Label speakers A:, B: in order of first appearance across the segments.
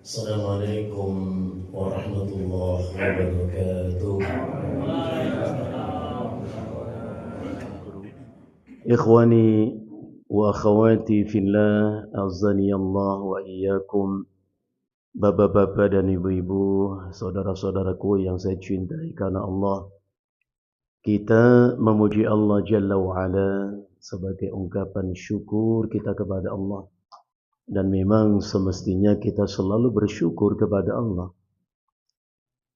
A: السلام عليكم ورحمة الله وبركاته. إخواني وأخواتي في الله أعزني الله وإياكم. Bapak-bapak dan ibu-ibu, saudara-saudaraku yang saya cintai karena Allah, kita memuji Allah Jalla wa'ala sebagai ungkapan syukur kita kepada Allah. Dan memang semestinya kita selalu bersyukur kepada Allah.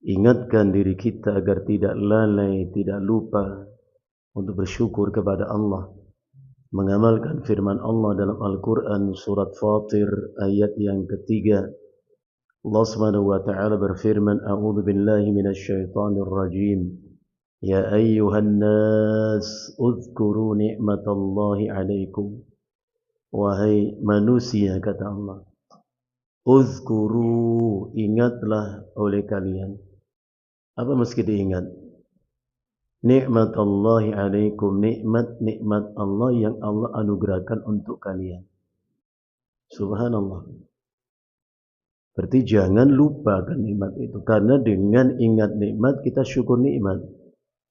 A: Ingatkan diri kita agar tidak lalai, tidak lupa untuk bersyukur kepada Allah. Mengamalkan firman Allah dalam Al-Quran surat Fatir ayat yang ketiga. Allah Subhanahu wa ta'ala berfirman, A'udzu billahi minasyaitonir rajim. Ya ayyuhan nas, uzkuru ni'matallahi 'alaikum. Wahai manusia, kata Allah, uzkuru, ingatlah oleh kalian. Apa mesti diingat? Ni'matallahi 'alaikum, nikmat Allah yang Allah anugerahkan untuk kalian. Subhanallah. Berarti jangan lupakan nikmat itu, karena dengan ingat nikmat kita syukur nikmat.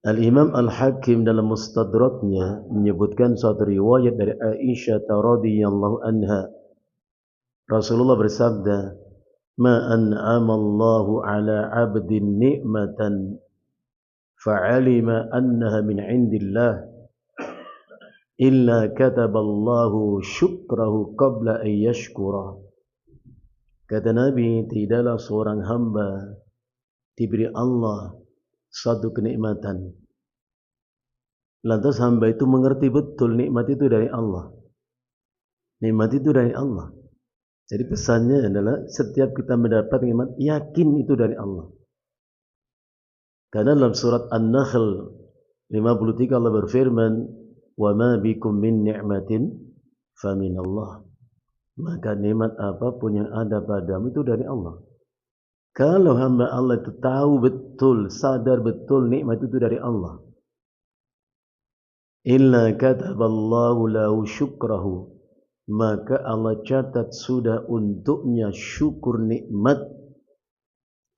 A: Al-Imam Al-Hakim dalam Mustadraknya menyebutkan suatu riwayat dari Aisyah radhiyallahu anha. Rasulullah bersabda, "Ma an'ama Allahu 'ala 'abdin ni'matan fa'alima annaha min 'indillah illa kataballahu syukrahu qabla an yashkura." Kata Nabi, tidaklah seorang hamba diberi Allah satu kenikmatan, lantas hamba itu mengerti betul nikmat itu dari Allah. Nikmat itu dari Allah. Jadi pesannya adalah setiap kita mendapat nikmat, yakin itu dari Allah. Karena dalam surat An-Nahl 53 Allah berfirman, "Wa ma bikum min ni'matin fa min Allah." Maka nikmat apapun yang ada padamu itu dari Allah. Kalau hamba Allah itu tahu betul, sadar betul nikmat itu dari Allah, illa kataballahu lahu syukrahu, maka Allah catat sudah untuknya syukur nikmat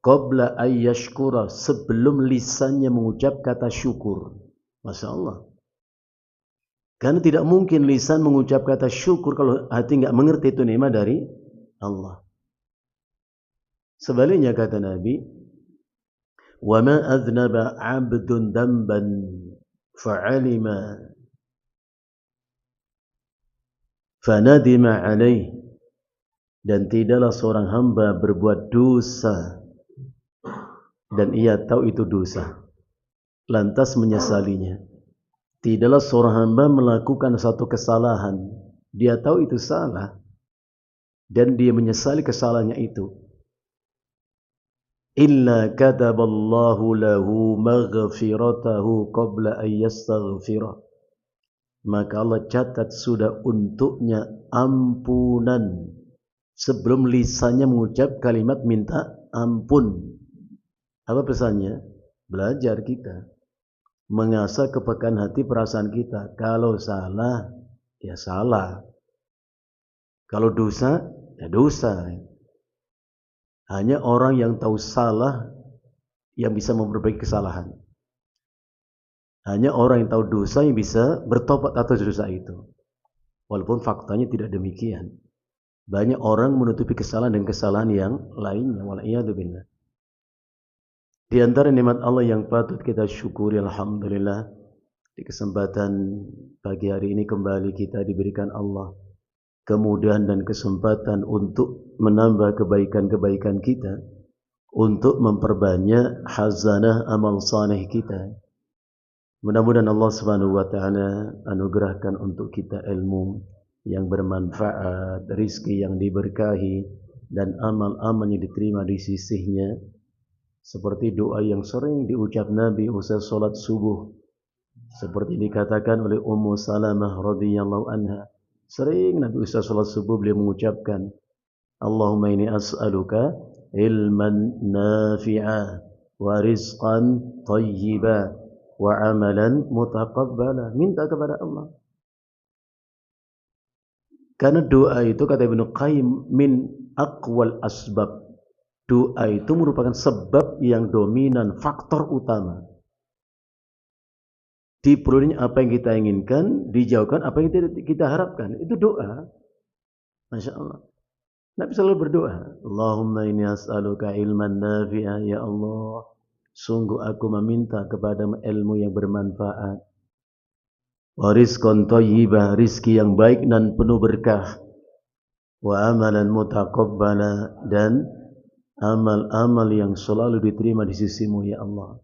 A: qabla ayyashkura, sebelum lisannya mengucap kata syukur. Masya Allah. Karena tidak mungkin lisan mengucap kata syukur kalau hati enggak mengerti itu nikmat dari Allah. Sebaliknya kata Nabi, wa ma adznaba 'abdun damban fa'alima fanadima 'alaih, dan tidaklah seorang hamba berbuat dosa dan ia tahu itu dosa, lantas menyesalinya. Tidaklah seorang hamba melakukan satu kesalahan, dia tahu itu salah dan dia menyesali kesalahannya itu, illa kataballahu lahu maghfiratahu qabla an yastaghfira, maka Allah catat sudah untuknya ampunan sebelum lisannya mengucap kalimat minta ampun. Apa pesannya? Belajar kita mengasah kepekaan hati, perasaan kita. Kalau salah, ya salah. Kalau dosa, ya dosa. Hanya orang yang tahu salah yang bisa memperbaiki kesalahan. Hanya orang yang tahu dosa yang bisa bertobat atas dosa itu. Walaupun faktanya tidak demikian. Banyak orang menutupi kesalahan dan kesalahan yang lainnya. Wal'iyadzubillah. Di antara nikmat Allah yang patut kita syukuri, alhamdulillah, di kesempatan pagi hari ini kembali kita diberikan Allah kemudahan dan kesempatan untuk menambah kebaikan-kebaikan kita, untuk memperbanyak khazanah amal saleh kita. Mudah-mudahan Allah Subhanahu wa taala anugerahkan untuk kita ilmu yang bermanfaat, rizki yang diberkahi, dan amal-amal yang diterima di sisinya. Seperti doa yang sering diucap Nabi usai salat subuh, seperti dikatakan oleh Ummu Salamah radhiyallahu anha. Sering Nabi usai salat subuh beliau mengucapkan, Allahumma inni as'aluka ilman nafi'a wa rizqan tayyiba wa amalan mutaqabbala. Minta kepada Allah. Karena doa itu kata Ibnu Qayyim min aqwal asbab, Doa itu merupakan sebab yang dominan, faktor utama. Diperolehnya apa yang kita inginkan, dijauhkan apa yang kita harapkan. Itu doa. Masya Allah. Nabi selalu berdoa. Allahumma inni as'aluka ilman nafi'a. Ya Allah, sungguh aku meminta kepada ilmu yang bermanfaat. Wa rizqan thayyibah, rizki yang baik dan penuh berkah. Wa amalan mutaqabbala, dan amal-amal yang selalu diterima di sisimu ya Allah.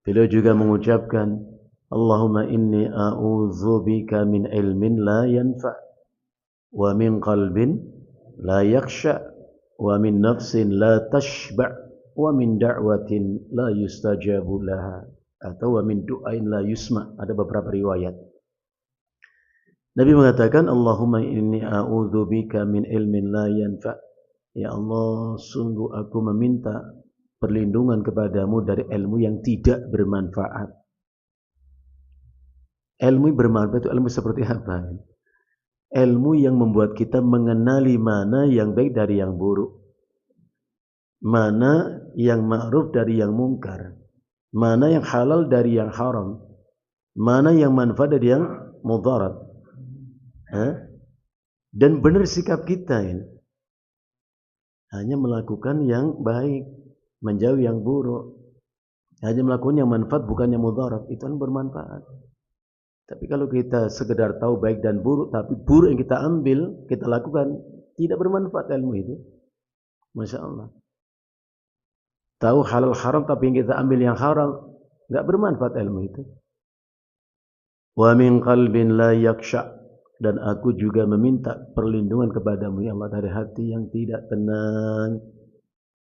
A: Beliau juga mengucapkan, Allahumma inni a'udzubika min ilmin la yanfa' wa min qalbin la yakhsha' wa min nafsin la tashba' wa min da'watin la yustajabu laha, atau wa min du'ain la yusma'. Ada beberapa riwayat. Nabi mengatakan, Allahumma inni a'udzubika min ilmin la yanfa'. Ya Allah, sungguh aku meminta perlindungan kepadamu dari ilmu yang tidak bermanfaat. Ilmu bermanfaat itu ilmu seperti apa? Ilmu yang membuat kita mengenali mana yang baik dari yang buruk, mana yang ma'ruf dari yang mungkar, mana yang halal dari yang haram, mana yang manfaat dari yang mudarat. Dan benar sikap kita ini hanya melakukan yang baik, menjauh yang buruk. Hanya melakukan yang manfaat bukan yang mudarat, itu yang bermanfaat. Tapi kalau kita sekedar tahu baik dan buruk, tapi buruk yang kita ambil, kita lakukan, tidak bermanfaat ilmu itu. Masya Allah. Tahu halal haram, tapi yang kita ambil yang haram, enggak bermanfaat ilmu itu. Wa min qalbin la yakhsha', dan aku juga meminta perlindungan kepadamu ya Allah dari hati yang tidak tenang,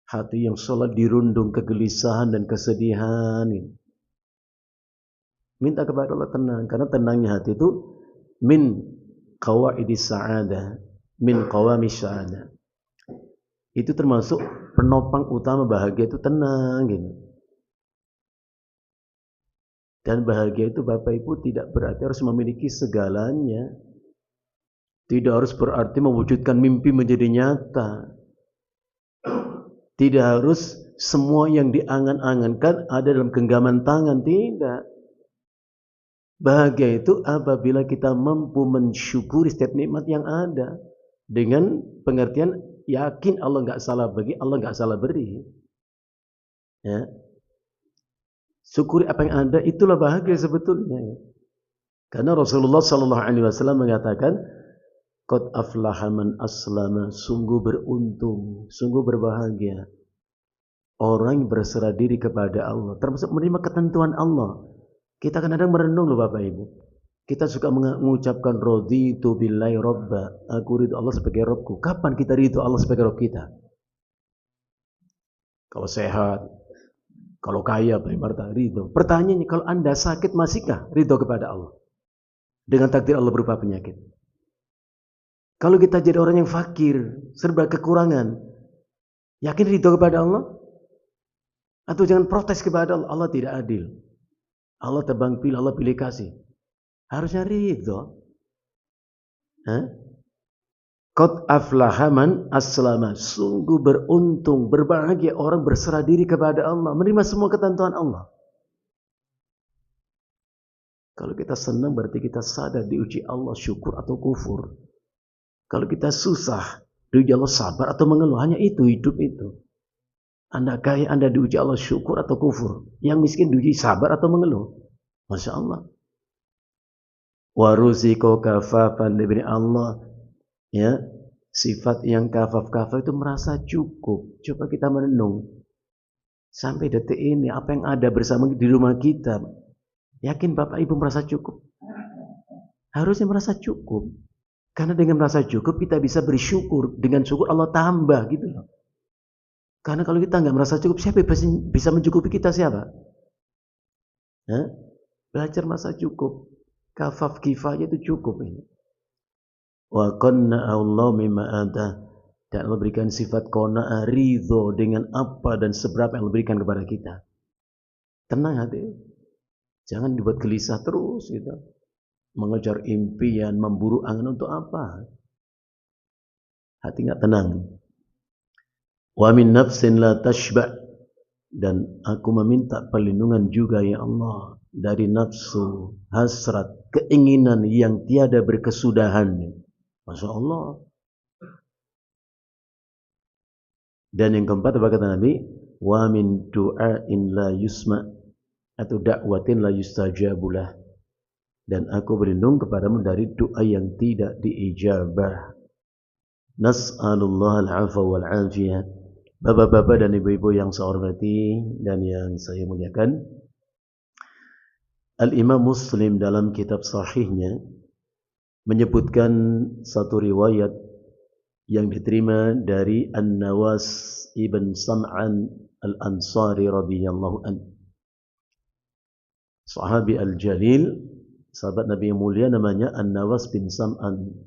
A: hati yang selalu dirundung kegelisahan dan kesedihan. Minta kepada Allah tenang, karena tenangnya hati itu min qawaidis sa'adah, min qawamis sa'adah. Itu termasuk penopang utama bahagia itu tenang gitu. Dan bahagia itu Bapak Ibu tidak berarti harus memiliki segalanya. Tidak harus berarti mewujudkan mimpi menjadi nyata. Tidak harus semua yang diangan-angankan ada dalam genggaman tangan, tidak. Bahagia itu apabila kita mampu mensyukuri setiap nikmat yang ada dengan pengertian yakin Allah enggak salah bagi, Allah enggak salah beri. Ya. Syukuri apa yang ada, itulah bahagia sebetulnya. Karena Rasulullah sallallahu alaihi wasallam mengatakan, qad aflaha man aslama, sungguh beruntung, sungguh berbahagia orang yang berserah diri kepada Allah, termasuk menerima ketentuan Allah. Kita kadang-kadang merenung loh Bapak Ibu. Kita suka mengucapkan raditu billahi robba, aku ridho Allah sebagai Rabbku. Kapan kita ridho Allah sebagai Rabb kita? Kalau sehat, kalau kaya, berharta, ridho. Pertanyaannya, kalau Anda sakit, masihkah ridho kepada Allah? Dengan takdir Allah berupa penyakit. Kalau kita jadi orang yang fakir, serba kekurangan, yakin ridho kepada Allah? Atau jangan protes kepada Allah, Allah tidak adil. Allah tebang pilih, Allah pilih kasih. Harusnya ridho. Qad aflaha man aslama, sungguh beruntung, berbahagia orang berserah diri kepada Allah, menerima semua ketentuan Allah. Kalau kita senang berarti kita sadar diuji Allah, syukur atau kufur. Kalau kita susah, diuji Allah sabar atau mengeluh, hanya itu hidup itu. Anda kaya, Anda diuji Allah syukur atau kufur. Yang miskin diuji sabar atau mengeluh. Masya Allah. Wa ruziqo kafafan, diberi Allah ya sifat yang kafaf itu merasa cukup. Coba kita merenung. Sampai detik ini apa yang ada bersama di rumah kita, yakin Bapak Ibu merasa cukup? Harusnya merasa cukup. Karena dengan merasa cukup kita bisa bersyukur. Dengan syukur Allah tambah gitu loh. Karena kalau kita nggak merasa cukup, siapa bisa mencukupi kita, siapa? Belajar merasa cukup. Kafaf kifayah itu cukup ini. Wa qanna Allah mimma ada, dan Allah berikan sifat qanaah, ridho dengan apa dan seberapa yang Allah berikan kepada kita. Tenang hati. Jangan dibuat gelisah terus gitu. Mengejar impian, memburu angan untuk apa? Hati nggak tenang. Wa min nafsin la tashba', dan aku meminta perlindungan juga ya Allah dari nafsu, hasrat, keinginan yang tiada berkesudahan. Masya Allah. Dan yang keempat apa kata Nabi? Wa min du'ain la yusma', atau dakwatin la yustajabulah. Dan aku berlindung kepadamu dari doa yang tidak diijabah. Nas'alullah al-'afwa wal-'afiyah. Bapak-bapak dan ibu-ibu yang saya hormati dan yang saya muliakan, Al-Imam Muslim dalam kitab sahihnya menyebutkan satu riwayat yang diterima dari An-Nawas ibn Sam'an Al-Ansari radhiyallahu anhu. Sahabi Al-Jalil, sahabat Nabi yang mulia, namanya An-Nawas bin Sam'an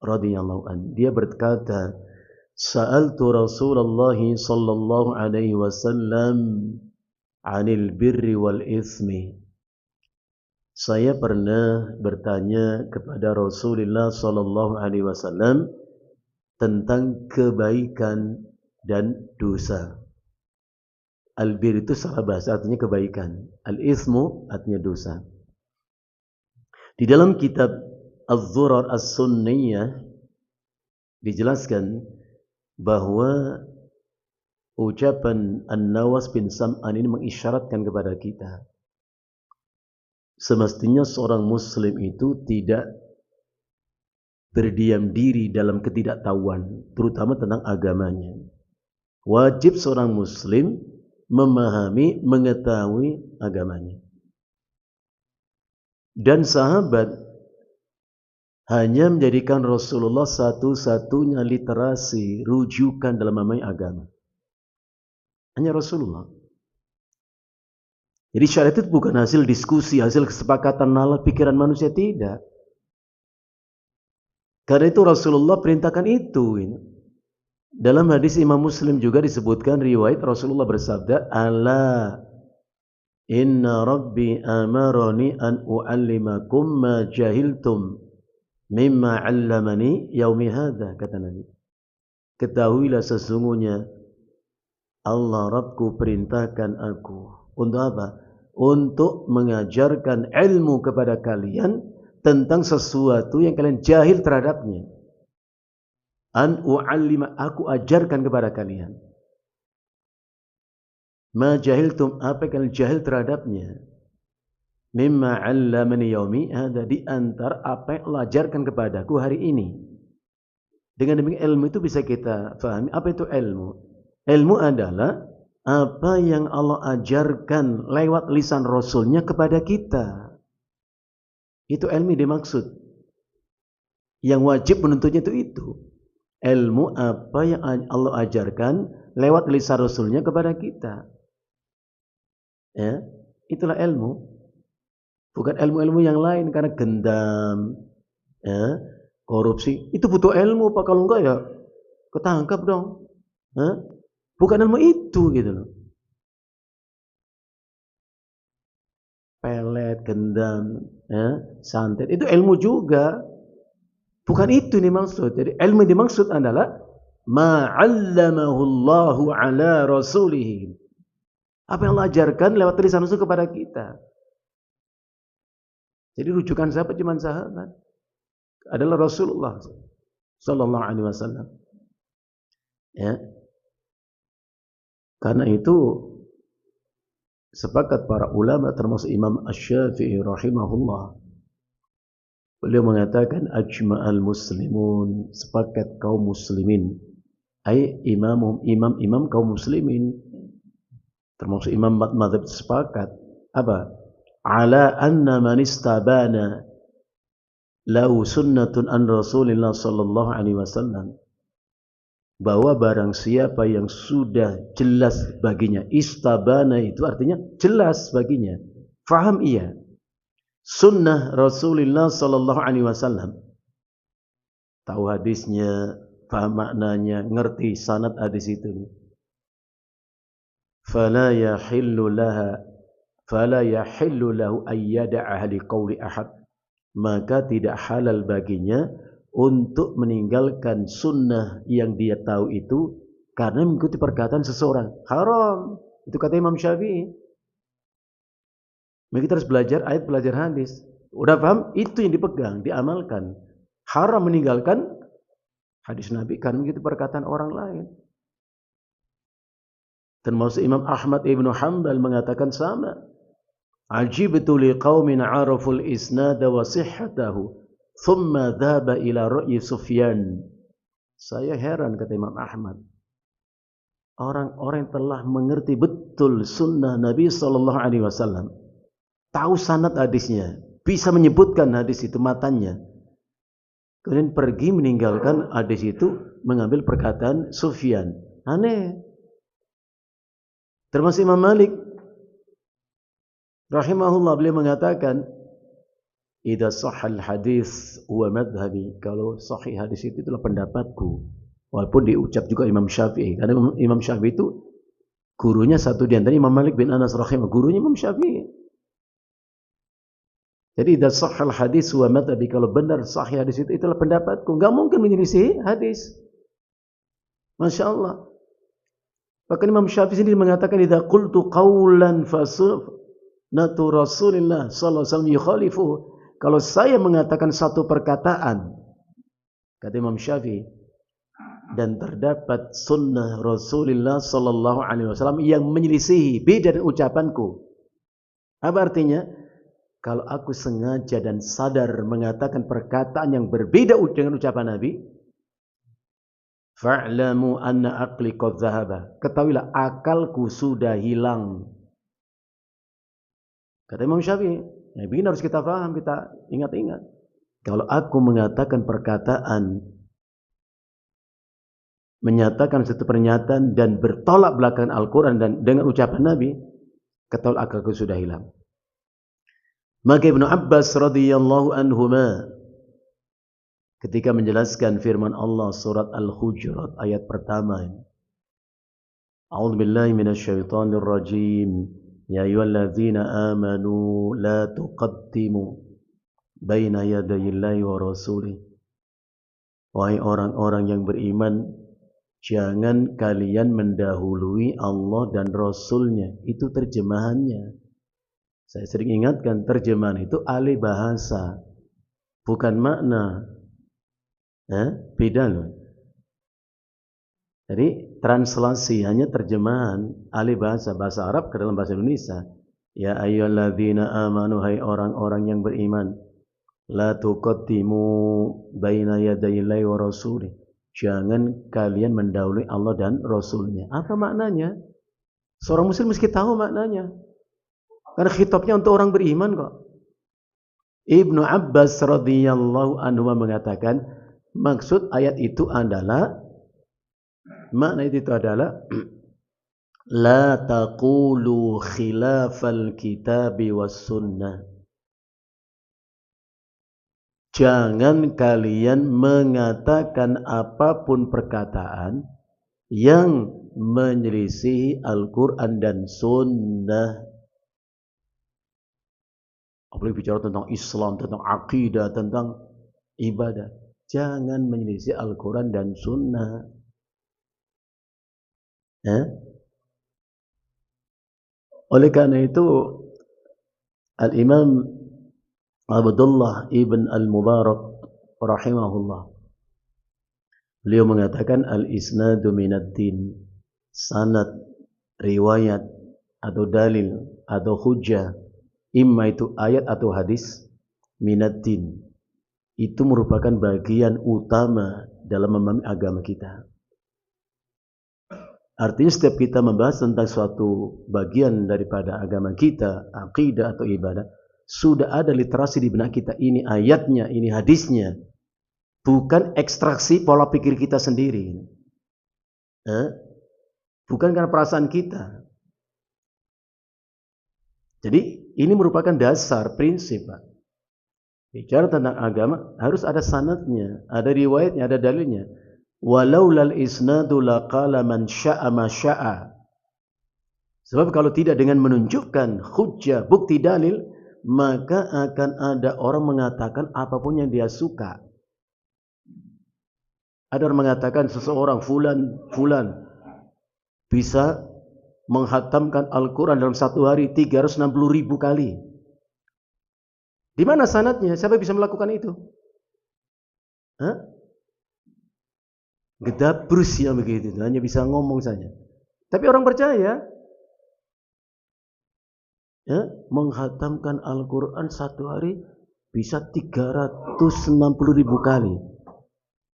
A: radhiyallahu anhu. Dia berkata, Sa'altu Rasulullah sallallahu alaihi wasallam 'anil birri wal itsmi. Saya pernah bertanya kepada Rasulullah sallallahu alaihi wasallam tentang kebaikan dan dosa. Al-bir itu salah bahasa, artinya kebaikan. Al-itsmu artinya dosa. Di dalam kitab Az-Zurar As-Sunniyah dijelaskan bahwa ucapan An-Nawas bin Sam'an ini mengisyaratkan kepada kita, semestinya seorang muslim itu tidak berdiam diri dalam ketidaktahuan, terutama tentang agamanya. Wajib seorang muslim memahami, mengetahui agamanya. Dan sahabat hanya menjadikan Rasulullah satu-satunya literasi, rujukan dalam memahami agama. Hanya Rasulullah. Jadi syariat itu bukan hasil diskusi, hasil kesepakatan nalar pikiran manusia, tidak. Karena itu Rasulullah perintahkan itu. Dalam hadis Imam Muslim juga disebutkan riwayat Rasulullah bersabda, Ala inna rabbi amarani an u'allimakum ma jahiltum mimma 'allamani yaumi hadza, kata Nabi. Ketahuilah sesungguhnya Allah Rabbku perintahkan aku untuk apa? Untuk mengajarkan ilmu kepada kalian tentang sesuatu yang kalian jahil terhadapnya. An u'allima, aku ajarkan kepada kalian. Ma jahiltum, apa yang kalian jahil terhadapnya. Mimma 'allamani yaumi hadza, di antara apa yang Allah ajarkan kepadaku hari ini. Dengan demikian ilmu itu bisa kita fahami. Apa itu ilmu? Ilmu adalah apa yang Allah ajarkan lewat lisan Rasulnya kepada kita. Itu ilmu dimaksud. Yang wajib menuntutnya itu. Ilmu apa yang Allah ajarkan lewat lisan Rasulnya kepada kita. Ya, itulah ilmu. Bukan ilmu-ilmu yang lain, karena gendam, ya, korupsi. Itu butuh ilmu, Pak. Kalau enggak ya ketangkap dong. Bukan ilmu itu gitu loh. Pelet, gendam, ya, santet, itu ilmu juga. Bukan itu yang dimaksud. Jadi ilmu yang dimaksud adalah ma'allamahu Allahu ala rasulih. Apa yang Allah ajarkan lewat lisan Rasul kepada kita. Jadi rujukan sahabat cuma sahabat adalah Rasulullah sallallahu alaihi wasallam. Ya. Karena itu sepakat para ulama termasuk Imam Asy-Syafi'i rahimahullah. Beliau mengatakan ajma'al muslimun, sepakat kaum muslimin. Ai imam kaum muslimin. Termasuk imam madzhab sepakat apa? Ala anna man istabana lahu sunnatun an Rasulillah sallallahu alaihi wasallam, bahwa barang siapa yang sudah jelas baginya, istabana itu artinya jelas baginya, faham ia sunnah Rasulullah sallallahu alaihi wasallam, tahu hadisnya, faham maknanya, ngerti sanad hadis itu, fala yahillu lahu ayyada'a li qawli ahad, maka tidak halal baginya untuk meninggalkan sunnah yang dia tahu itu karena mengikuti perkataan seseorang. Haram. Itu kata Imam Syafi'i. Maka kita harus belajar ayat, belajar hadis. Udah paham? Itu yang dipegang, diamalkan. Haram meninggalkan hadis Nabi karena mengikuti perkataan orang lain. Termasuk Imam Ahmad ibn Hanbal mengatakan sama. Ajibtu liqaumin araful isnada wa sihhatahu thumma dhaba ila ra'yi Sufyan. Saya heran, kata Imam Ahmad. Orang-orang yang telah mengerti betul sunnah Nabi SAW, tahu sanad hadisnya, bisa menyebutkan hadis itu matanya, kemudian pergi meninggalkan hadis itu, mengambil perkataan Sufyan. Aneh. Termasuk Imam Malik rahimahullah, beliau mengatakan, idza sahhal hadis wa madhhabi, kalau sahih hadis itu itulah pendapatku. Walaupun diucap juga Imam Syafi'i, karena Imam Syafi'i itu gurunya satu di antara Imam Malik bin Anas rahimahullah, gurunya Imam Syafi'i. Jadi idza sahhal hadis wa madhhabi, kalau benar sahih hadis itu itulah pendapatku. Enggak mungkin menyelisih hadis. Masya Allah. Bahkan Imam Syafi'i sendiri mengatakan, idza qultu qawlan fasnatu Rasulillah sallallahu alaihi wasallam yukhalifuhu. Kalau saya mengatakan satu perkataan, kata Imam Syafi'i, dan terdapat sunnah Rasulullah sallallahu alaihi wasallam yang menyelisihi, beda dengan ucapanku. Apa artinya? Kalau aku sengaja dan sadar mengatakan perkataan yang berbeda dengan ucapan Nabi, fa'lamu anna aqli qad dhahaba. Ketahuilah akalku sudah hilang. Kata Imam Syafi'i. Nah, begini harus kita paham, kita ingat-ingat. Kalau aku mengatakan perkataan, menyatakan satu pernyataan dan bertolak belakang Al-Quran dan dengan ucapan Nabi, ketahuilah akalku sudah hilang. Maka Ibnu Abbas radhiyallahu anhuma ketika menjelaskan firman Allah surat Al-Hujurat ayat pertama, A'udzubillahi minasyaitonir rajim. Ya ayyuhalladzina amanu la tuqaddimu baina yadayillahi wa rasulih. Wahai orang-orang yang beriman, jangan kalian mendahului Allah dan Rasulnya. Itu terjemahannya. Saya sering ingatkan, terjemahan itu alih bahasa, bukan makna. Beda loh. Jadi translasi hanya terjemahan alih bahasa, bahasa Arab ke dalam bahasa Indonesia. Ya ayyuhalladzina amanu, hai orang-orang yang beriman, la tuqaddimu baina yadayillahi wa rasulih. Jangan kalian mendahului Allah dan Rasulnya. Apa maknanya? Seorang muslim mesti tahu maknanya. Karena khitabnya untuk orang beriman kok. Ibnu Abbas radhiyallahu anhu mengatakan, maksud ayat itu adalah, makna itu adalah la taqulu khilafal kitabi was sunnah. Jangan kalian mengatakan apapun perkataan yang menyelisihi Al-Quran dan Sunnah. Apalagi bicara tentang Islam, tentang akidah, tentang ibadah. Jangan menyelisih Al-Quran dan Sunnah. Oleh karena itu, Al-Imam Abdullah ibn al-Mubarak rahimahullah, beliau mengatakan al-isnadu minad din. Sanad, riwayat atau dalil atau hujjah, imma itu ayat atau hadis, minad din. Itu merupakan bagian utama dalam memahami agama kita. Artinya setiap kita membahas tentang suatu bagian daripada agama kita, akidah atau ibadah, sudah ada literasi di benak kita. Ini ayatnya, ini hadisnya. Bukan ekstraksi pola pikir kita sendiri. Bukan karena perasaan kita. Jadi ini merupakan dasar, prinsip, Pak. Bicara tentang agama harus ada sanadnya, ada riwayatnya, ada dalilnya. Walaulal isnadu laqala man sya'a ma sya'a. Sebab kalau tidak dengan menunjukkan hujjah, bukti dalil, maka akan ada orang mengatakan apapun yang dia suka. Ada orang mengatakan seseorang fulan bisa menghatamkan Al-Quran dalam satu hari 360.000 kali. Di mana sanadnya? Siapa bisa melakukan itu? Hah? Gedabrus yang begitu, hanya bisa ngomong saja. Tapi orang percaya, ya, menghatamkan Al-Quran satu hari bisa 360.000 kali.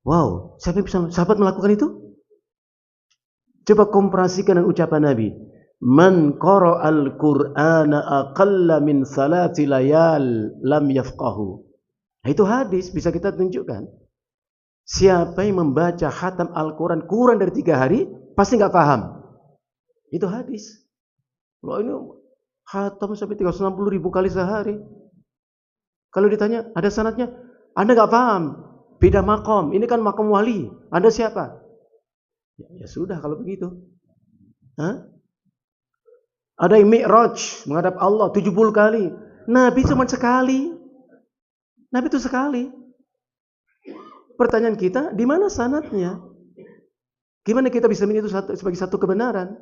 A: Wow, siapa yang bisa, sahabat melakukan itu? Coba komparasikan dengan ucapan Nabi. Man qara'al Qur'ana aqalla min 3 layal lam yafqahu. Nah, itu hadis bisa kita tunjukkan. Siapa yang membaca khatam Al-Quran kurang dari 3 hari, pasti nggak paham. Itu hadis. Loh, ini khatam sampai 360.000 kali sehari. Kalau ditanya, ada sanadnya? Anda nggak paham. Beda makom. Ini kan makom wali. Anda siapa? Ya sudah kalau begitu. Hah? Ada yang mi'raj menghadap Allah 70 kali. Nabi cuma sekali. Nabi itu sekali. Pertanyaan kita, di mana sanadnya? Gimana kita bisa menilai itu sebagai satu kebenaran?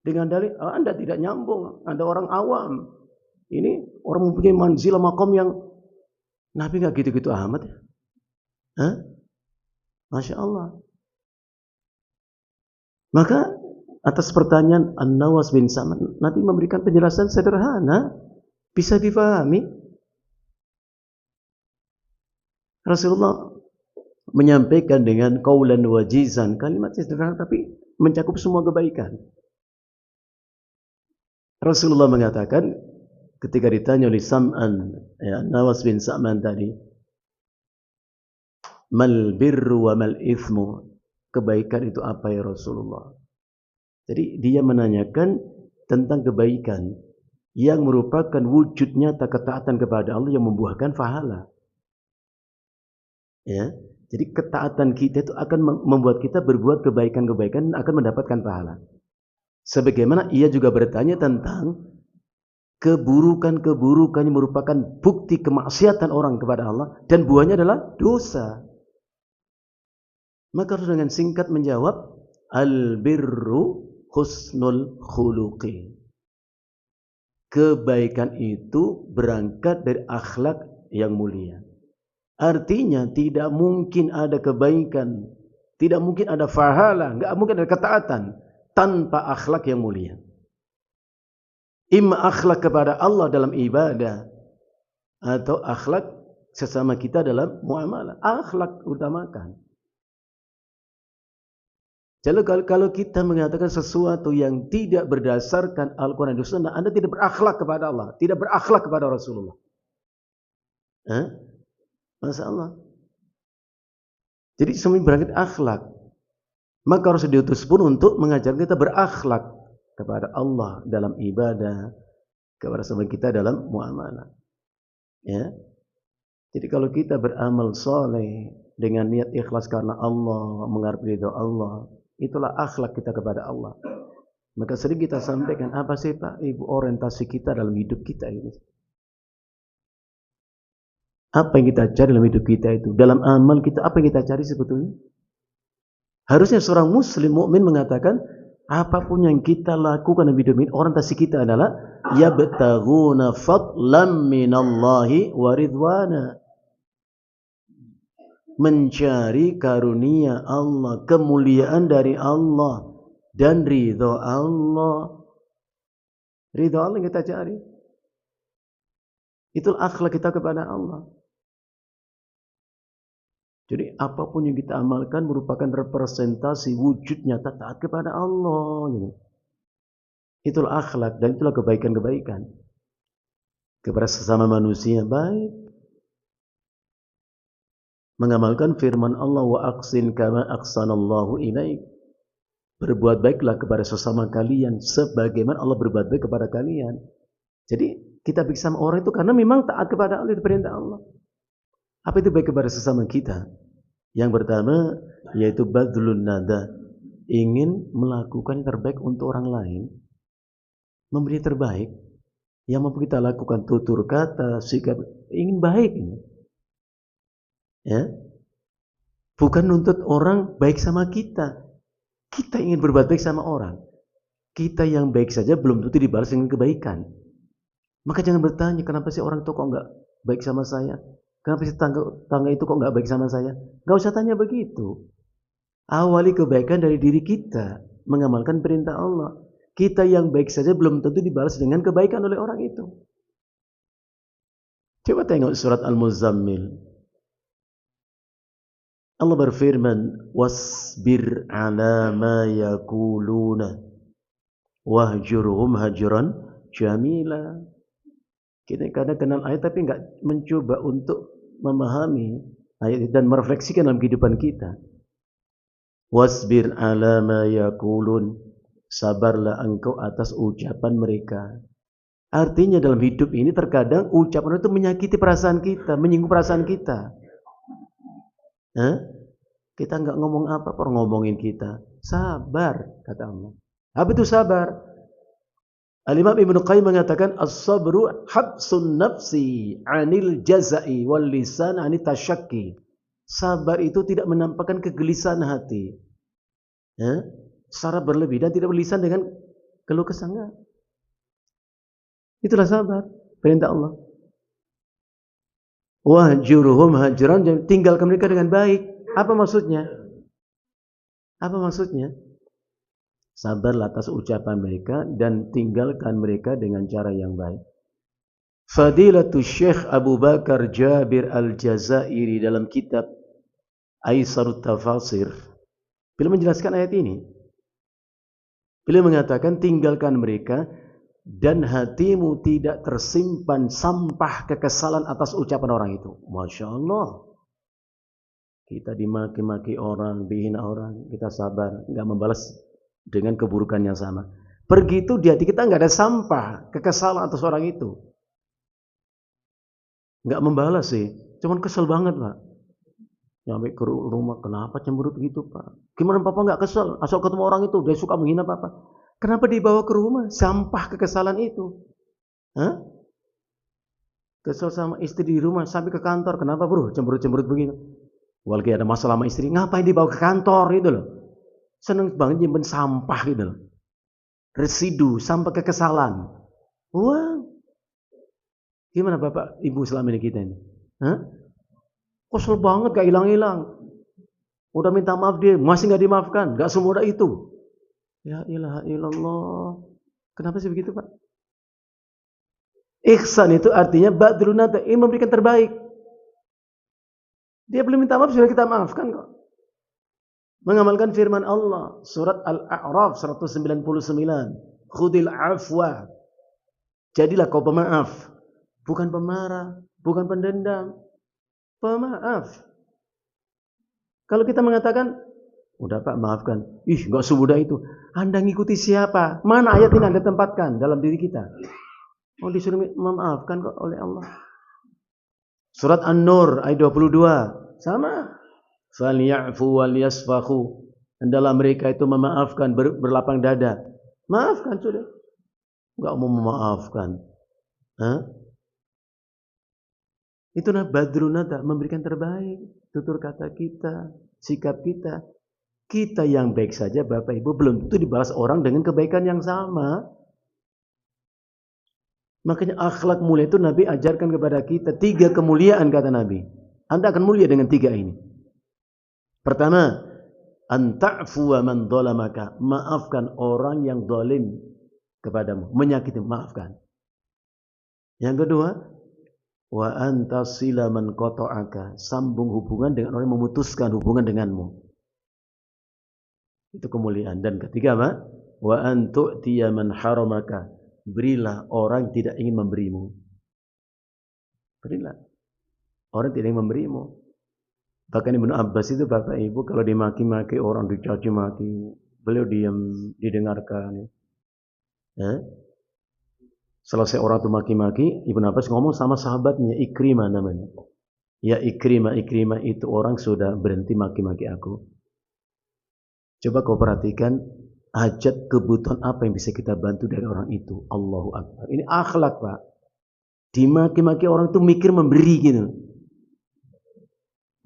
A: Dengan dalil, Anda tidak nyambung. Anda orang awam. Ini orang mempunyai manzilah makom yang Nabi nggak gitu-gitu amat ya. Hah? Masya Allah. Maka atas pertanyaan An-Nawas bin Sam'an, Nabi memberikan penjelasan sederhana, bisa difahami. Rasulullah menyampaikan dengan qaulan wajizan, kalimat sederhana tapi mencakup semua kebaikan. Rasulullah mengatakan ketika ditanya oleh Sam'an, ya, Nawas bin Sam'an tadi, mal birru wa mal ithmu, kebaikan itu apa ya Rasulullah? Jadi dia menanyakan tentang kebaikan yang merupakan wujud nyata ketaatan kepada Allah yang membuahkan pahala. Ya, jadi ketaatan kita itu akan membuat kita berbuat kebaikan-kebaikan dan akan mendapatkan pahala. Sebagaimana ia juga bertanya tentang keburukan-keburukan yang merupakan bukti kemaksiatan orang kepada Allah dan buahnya adalah dosa. Maka harus dengan singkat menjawab, al-birru husnul khuluqi. Kebaikan itu berangkat dari akhlak yang mulia. Artinya tidak mungkin ada kebaikan, tidak mungkin ada pahala, enggak mungkin ada ketaatan tanpa akhlak yang mulia. Imma akhlak kepada Allah dalam ibadah atau akhlak sesama kita dalam muamalah. Akhlak utamakan. Jadi kalau kita mengatakan sesuatu yang tidak berdasarkan Al-Quran dan Sunnah, Anda tidak berakhlak kepada Allah, tidak berakhlak kepada Rasulullah. Masya Allah. Jadi semuanya berangkat akhlak. Maka harus diutus pun untuk mengajar kita berakhlak kepada Allah dalam ibadah, kepada sama kita dalam muamalah. Ya. Jadi kalau kita beramal soleh dengan niat ikhlas karena Allah, mengharap ridho Allah, itulah akhlak kita kepada Allah. Maka sering kita sampaikan, apa sih Pak, Ibu, orientasi kita dalam hidup kita ini? Apa yang kita cari dalam hidup kita itu? Dalam amal kita, apa yang kita cari sebetulnya? Harusnya seorang muslim mukmin mengatakan, apapun yang kita lakukan dalam hidup ini, orientasi kita adalah yabtaghuna fadlan minallahi wa ridwana. Mencari karunia Allah, kemuliaan dari Allah dan ridho Allah. Ridho Allah yang kita cari. Itulah akhlak kita kepada Allah. Jadi apapun yang kita amalkan merupakan representasi wujud nyata taat kepada Allah. Itulah akhlak dan itulah kebaikan-kebaikan kepada sesama manusia baik. Mengamalkan firman Allah, wa aqsin kama aqsanallahu ilaik. Berbuat baiklah kepada sesama kalian sebagaimana Allah berbuat baik kepada kalian. Jadi kita baik sama orang itu karena memang taat kepada Allah, itu perintah Allah. Apa itu baik kepada sesama kita? Yang pertama yaitu badlun nada, ingin melakukan yang terbaik untuk orang lain, memberi terbaik. Yang mampu kita lakukan tutur kata, sikap, ingin baik ini. Ya, bukan nuntut orang baik sama kita. Kita ingin berbuat baik sama orang. Kita yang baik saja belum tentu dibalas dengan kebaikan. Maka jangan bertanya, kenapa sih orang itu kok nggak baik sama saya? Kenapa sih tangga itu kok nggak baik sama saya? Nggak usah tanya begitu. Awali kebaikan dari diri kita, mengamalkan perintah Allah. Kita yang baik saja belum tentu dibalas dengan kebaikan oleh orang itu. Coba tengok surat Al-Muzammil. Allah berfirman, wasbir ala ma yakuluna wahjurhum hajran jamila. Kita kadang kenal ayat tapi enggak mencoba untuk memahami ayat dan merefleksikan dalam kehidupan kita. Wasbir ala ma yakulun, sabarlah engkau atas ucapan mereka. Artinya dalam hidup ini terkadang ucapan itu menyakiti perasaan kita, menyinggung perasaan kita. Kita enggak ngomong apa, ngomongin kita. Sabar, kata Allah. Apa itu sabar? Al-Imam Ibnu Qayyim mengatakan as-sabru habsun nafsi 'anil jaza'i wal lisan 'anit tasyakki. Sabar itu tidak menampakkan kegelisahan hati. Secara berlebih dan tidak berlisan dengan keluh kesah. Itulah sabar, perintah Allah. Wahjurhum hajran, tinggalkan mereka dengan baik. Apa maksudnya? Apa maksudnya? Sabarlah atas ucapan mereka dan tinggalkan mereka dengan cara yang baik. Fadilatul Syekh Abu Bakar Jabir Al-Jazairi dalam kitab Aisarut Tafasir, beliau menjelaskan ayat ini. Beliau mengatakan tinggalkan mereka dan hatimu tidak tersimpan sampah kekesalan atas ucapan orang itu. Masya Allah. Kita dimaki-maki orang, dihina orang, kita sabar, enggak membalas dengan keburukan yang sama. Pergi itu di hati kita enggak ada sampah kekesalan atas orang itu. Enggak membalas sih, cuman kesel banget Pak. Nyampe ke rumah, kenapa cemberut gitu Pak? Gimana Papa enggak kesel? Asal ketemu orang itu, dia suka menghina Papa. Kenapa dibawa ke rumah? Sampah kekesalan itu. Kesel sama istri di rumah, sampai ke kantor. Kenapa bro? Cemberut-cemberut begini. Walaupun ada masalah sama istri, ngapain dibawa ke kantor gitu loh. Seneng banget nyimpen sampah gitu loh. Residu, sampah kekesalan. Wah. Gimana Bapak, Ibu selama ini kita ini? Kesel banget, gak hilang-hilang. Udah minta maaf dia, masih gak dimaafkan. Gak semudah itu. Ya ilaha illallah. Kenapa sih begitu Pak? Ihsan itu artinya badrun nada, ini memberikan terbaik. Dia belum minta maaf sudah kita maafkan kok. Mengamalkan firman Allah surat Al-A'raf 199. Khudil afwa. Jadilah kau pemaaf, bukan pemarah, bukan pendendam. Pemaaf. Kalau kita mengatakan udah Pak maafkan, gak semudah itu. Anda ngikuti siapa? Mana ayat ini Anda tempatkan dalam diri kita? Oh disuruh memaafkan kok oleh Allah. Surat An-Nur ayat 22 sama. Falyafu wal yasfahu. Hendaklah mereka itu memaafkan, berlapang dada. Maafkan sudah. Enggak mau memaafkan. Itulah badrun nada, memberikan terbaik. Tutur kata kita, sikap kita. Kita yang baik saja Bapak Ibu belum tentu dibalas orang dengan kebaikan yang sama. Makanya akhlak mulia itu Nabi ajarkan kepada kita 3 kemuliaan kata Nabi. Anda akan mulia dengan 3 ini. Pertama, anta'fu wa man dhalamaka, maafkan orang yang zalim kepadamu, menyakiti, maafkan. Yang kedua, wa antasila man qata'aka, sambung hubungan dengan orang yang memutuskan hubungan denganmu. Itu kemuliaan. Dan ketiga apa? Wa antu'tiya man haramaka, berilah orang tidak ingin memberimu. Berilah orang tidak ingin memberimu. Bahkan Ibnu Abbas itu Bapak Ibu kalau dimaki-maki orang, dicaci maki, beliau diam, didengarkan. Selesai orang itu maki-maki, Ibnu Abbas ngomong sama sahabatnya, Ikrimah namanya. Ya Ikrimah itu orang sudah berhenti maki-maki aku. Coba kau perhatikan hajat kebutuhan apa yang bisa kita bantu dari orang itu. Allahu Akbar. Ini akhlak Pak. Dimaki-maki orang itu mikir memberi gitu.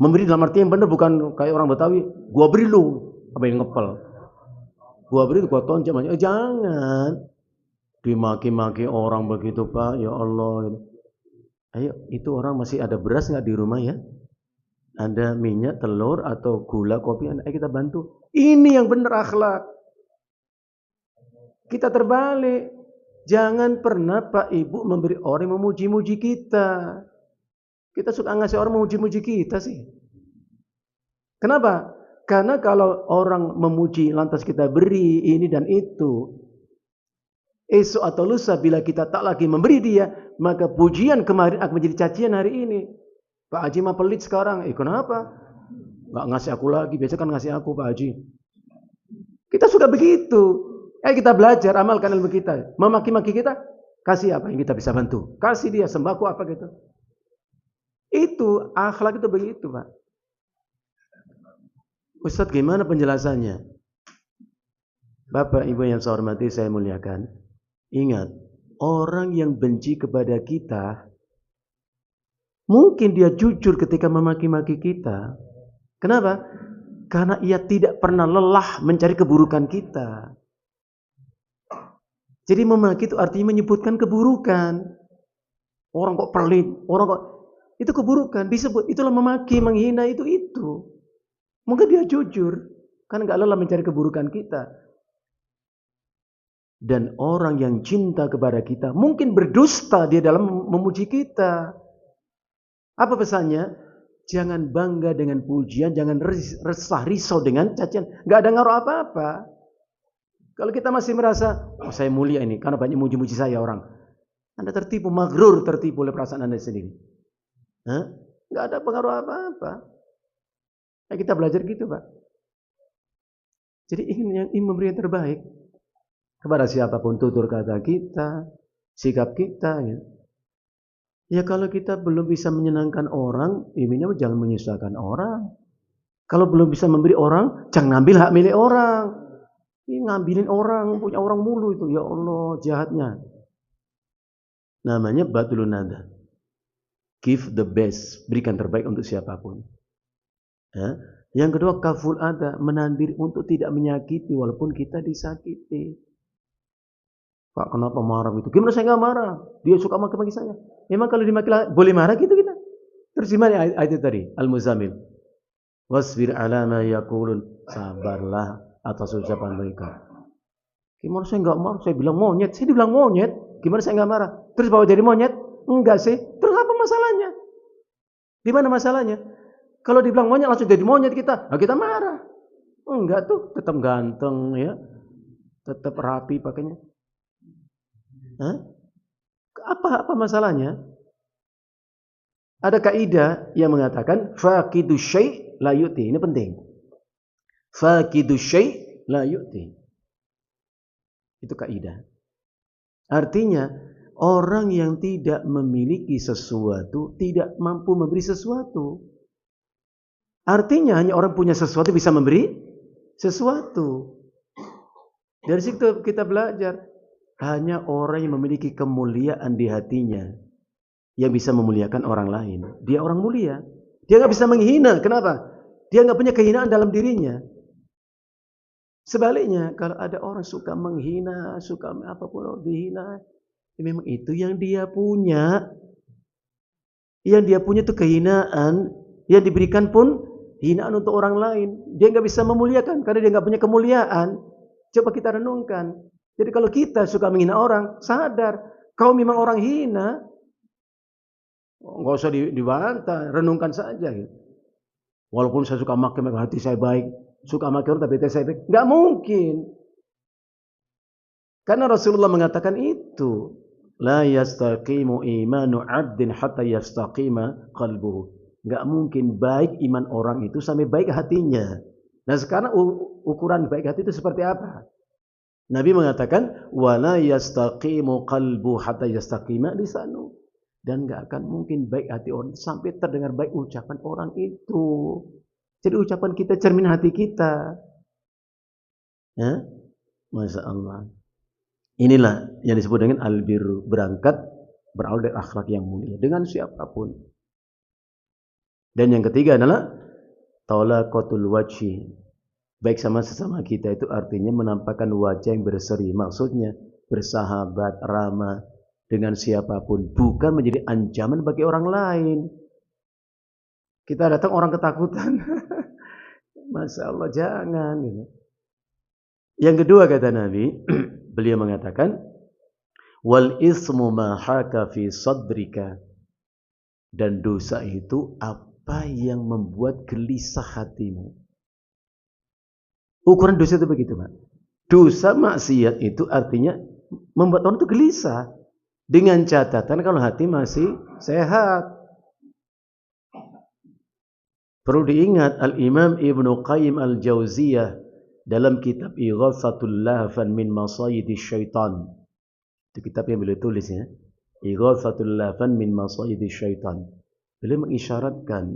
A: Memberi dalam arti yang benar, bukan kayak orang Betawi, gua beri lu, apa yang ngepel. Gua beri, gua tonjok. Jangan dimaki-maki orang begitu Pak, ya Allah. Ayo, itu orang masih ada beras nggak di rumah ya? Ada minyak, telur, atau gula, kopi, ayo kita bantu. Ini yang benar akhlak. Kita terbalik. Jangan pernah Pak Ibu memberi orang yang memuji-muji kita. Kita suka ngasih orang memuji-muji kita sih. Kenapa? Karena kalau orang memuji lantas kita beri ini dan itu, esok atau lusa bila kita tak lagi memberi dia, maka pujian kemarin akan menjadi cacian hari ini. Pak Haji mah pelit sekarang. Kenapa? Nggak ngasih aku lagi. Biasa kan ngasih aku Pak Haji. Kita suka begitu. Kita belajar, amalkan ilmu kita. Memaki-maki kita, kasih apa yang kita bisa bantu. Kasih dia sembako apa gitu. Itu, akhlak itu begitu Pak. Ustaz gimana penjelasannya? Bapak Ibu yang saya hormati, saya muliakan. Ingat, orang yang benci kepada kita, mungkin dia jujur ketika memaki-maki kita. Kenapa? Karena ia tidak pernah lelah mencari keburukan kita. Jadi memaki itu artinya menyebutkan keburukan. Orang kok pelit, orang kok itu keburukan disebut. Itulah memaki, menghina itu. Mungkin dia jujur karena nggak lelah mencari keburukan kita. Dan orang yang cinta kepada kita mungkin berdusta dia dalam memuji kita. Apa pesannya? Jangan bangga dengan pujian, jangan resah risau dengan cacian. Nggak ada ngaruh apa-apa. Kalau kita masih merasa, saya mulia ini karena banyak muji-muji saya orang. Anda tertipu, maghrur, tertipu oleh perasaan Anda sendiri. Nggak ada pengaruh apa-apa. Kita belajar gitu Pak. Jadi ingin memberi yang terbaik kepada siapapun, tutur kata kita, sikap kita. Ya kalau kita belum bisa menyenangkan orang, minimal jangan menyusahkan orang. Kalau belum bisa memberi orang, jangan ngambil hak milik orang. Ini ngambilin orang, punya orang mulu itu. Ya Allah, jahatnya. Namanya badlun nada. Give the best, berikan terbaik untuk siapapun. Ya. Yang kedua, kaful ada, menandir untuk tidak menyakiti walaupun kita disakiti. Pak, kenapa marah gitu? Gimana saya nggak marah? Dia suka maki-maki saya. Memang kalau dimaki boleh marah gitu kita? Terus gimana ayat itu tadi? Al-Muzammil. Wasbir ala ma yaqulun. Sabarlah atas ucapan mereka. Gimana saya nggak marah? Saya bilang monyet. Saya dibilang monyet. Gimana saya nggak marah? Terus bawa jadi monyet? Enggak sih. Terus apa masalahnya? Di mana masalahnya? Kalau dibilang monyet langsung jadi monyet kita. Nah, kita marah. Enggak tuh. Tetap ganteng ya. Tetap rapi pakainya. Apa masalahnya? Ada kaidah yang mengatakan faqidu syai' la yu'ti. Ini penting. Faqidu syai' la yu'ti. Itu kaidah. Artinya orang yang tidak memiliki sesuatu tidak mampu memberi sesuatu. Artinya hanya orang punya sesuatu bisa memberi sesuatu. Dari situ kita belajar. Hanya orang yang memiliki kemuliaan di hatinya yang bisa memuliakan orang lain. Dia orang mulia. Dia nggak bisa menghina. Kenapa? Dia nggak punya kehinaan dalam dirinya. Sebaliknya, kalau ada orang suka menghina, suka apapun dihina, memang itu yang dia punya. Yang dia punya itu kehinaan. Yang diberikan pun hinaan untuk orang lain. Dia nggak bisa memuliakan karena dia nggak punya kemuliaan. Coba kita renungkan. Jadi kalau kita suka menghina orang, sadar kau memang orang hina. Nggak usah dibantah, renungkan saja. Gitu. Walaupun saya suka maki-maki, hati saya baik, suka maki orang tapi hati saya baik, nggak mungkin. Karena Rasulullah mengatakan itu, la yastaqimu imanu 'abdin hatta yastaqima qalbuhu. Nggak mungkin baik iman orang itu sampai baik hatinya. Nah sekarang ukuran baik hati itu seperti apa? Nabi mengatakan wala yastaqimu qalbu hatta yastaqima lisanu, dan enggak akan mungkin baik hati orang sampai terdengar baik ucapan orang itu. Jadi ucapan kita cermin hati kita. Ya? Masya Allah. Inilah yang disebut dengan al-birru, berangkat berawal dari akhlak yang mulia dengan siapapun. Dan yang ketiga adalah talaqatul wajhi, Baik sama sesama kita itu artinya menampakkan wajah yang berseri. Maksudnya bersahabat, ramah dengan siapapun. Bukan menjadi ancaman bagi orang lain. Kita datang orang ketakutan. Masya Allah, jangan. Yang kedua kata Nabi, beliau mengatakan, wal ismu ma haka fi sadrika. Dan dosa itu apa yang membuat gelisah hatimu. Ukuran dosa itu begitu, Pak. Dosa maksiat itu artinya membuat orang itu gelisah. Dengan catatan kalau hati masih sehat. Perlu diingat Al-Imam Ibnu Qayyim Al-Jauziyah dalam kitab Ighatsatul Lahfan min Masayidi Syaitan. Itu kitab yang beliau tulis ya. Ighatsatul Lahfan min Masayidi Syaitan. Beliau mengisyaratkan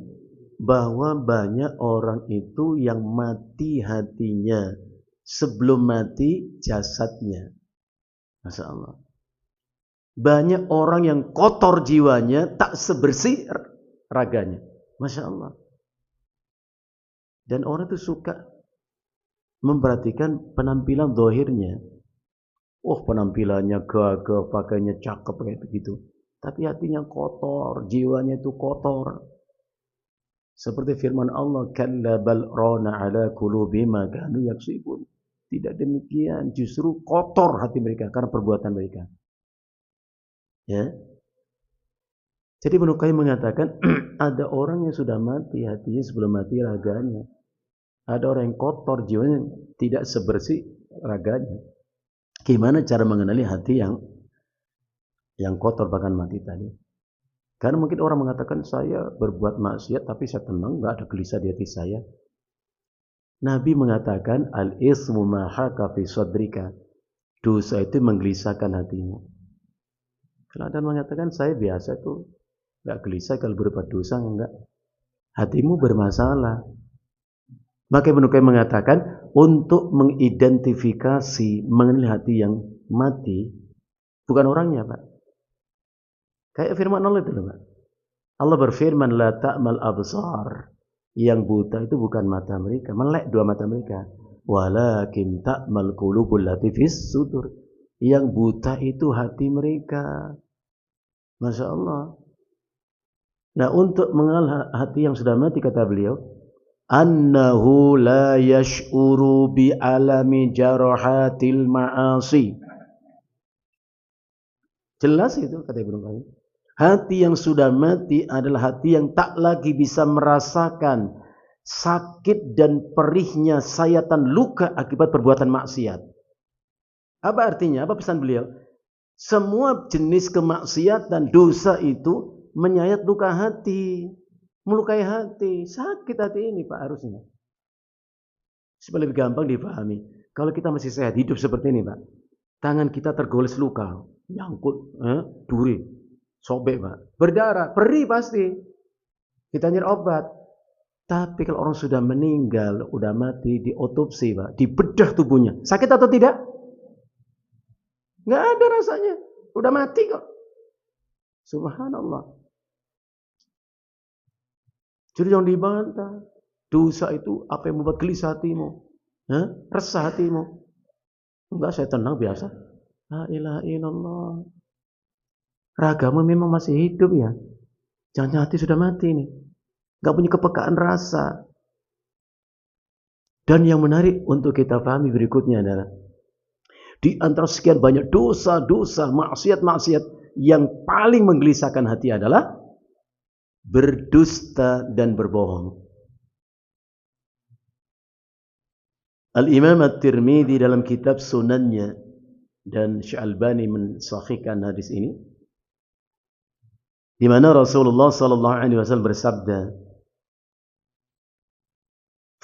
A: bahwa banyak orang itu yang mati hatinya sebelum mati jasadnya. Masya Allah. Banyak orang yang kotor jiwanya tak sebersih raganya. Masya Allah. Dan orang itu suka memperhatikan penampilan zahirnya. Oh, penampilannya gagah, pakainya cakep kayak begitu. Tapi hatinya kotor, jiwanya itu kotor. Seperti firman Allah, kalla bal rana ala qulubihim ma kanu yaksibun. Tidak demikian, justru kotor hati mereka karena perbuatan mereka. Ya. Jadi Ibnu Qayyim mengatakan ada orang yang sudah mati hatinya sebelum mati raganya. Ada orang yang kotor jiwanya tidak sebersih raganya. Gimana cara mengenali hati yang kotor bahkan mati tadi? Karena mungkin orang mengatakan saya berbuat maksiat tapi saya tenang, nggak ada gelisah di hati saya. Nabi mengatakan al-ismu ma haka fi sadrika. Dosa itu menggelisahkan hatimu. Kalau ada mengatakan saya biasa tuh nggak gelisah kalau berbuat dosa, enggak. Hatimu bermasalah. Maka Ibnu Qayyim mengatakan untuk mengidentifikasi mengenai hati yang mati bukan orangnya, Pak. Kayak firman Allah itu loh, Pak. Allah berfirman la ta'mal absar. Yang buta itu bukan mata mereka, melek dua mata mereka. Walakin ta'mal qulubul lati fis sudur. Yang buta itu hati mereka. Masya Allah. Nah, untuk mengenal hati yang sudah mati kata beliau, annahu la yash'uru bi alami jarahatil ma'asi. Jelas itu kata Ibnu Qayyim. Hati yang sudah mati adalah hati yang tak lagi bisa merasakan sakit dan perihnya sayatan luka akibat perbuatan maksiat. Apa artinya? Apa pesan beliau? Semua jenis kemaksiatan dosa itu menyayat luka hati, melukai hati, sakit hati ini Pak harusnya. Supaya lebih gampang dipahami. Kalau kita masih sehat, hidup seperti ini Pak. Tangan kita tergoles luka, nyangkut, duri, sobek Pak. Berdarah, perih pasti. Kita nyari obat. Tapi kalau orang sudah meninggal, udah mati, diotopsi Pak, dibedah tubuhnya. Sakit atau tidak? Nggak ada rasanya. Udah mati kok. Subhanallah. Jadi jangan dibantah. Dosa itu apa yang membuat gelisah hatimu? Resah hatimu? Enggak, saya tenang biasa. La ilaha illallah. Ragamu memang masih hidup ya. Jangan hati sudah mati nih. Enggak punya kepekaan rasa. Dan yang menarik untuk kita pahami berikutnya adalah di antara sekian banyak dosa-dosa, maksiat-maksiat yang paling menggelisahkan hati adalah berdusta dan berbohong. Al-Imam At-Tirmidzi dalam kitab Sunannya dan Syalbani mensahihkan hadis ini di mana Rasulullah sallallahu alaihi wasallam bersabda,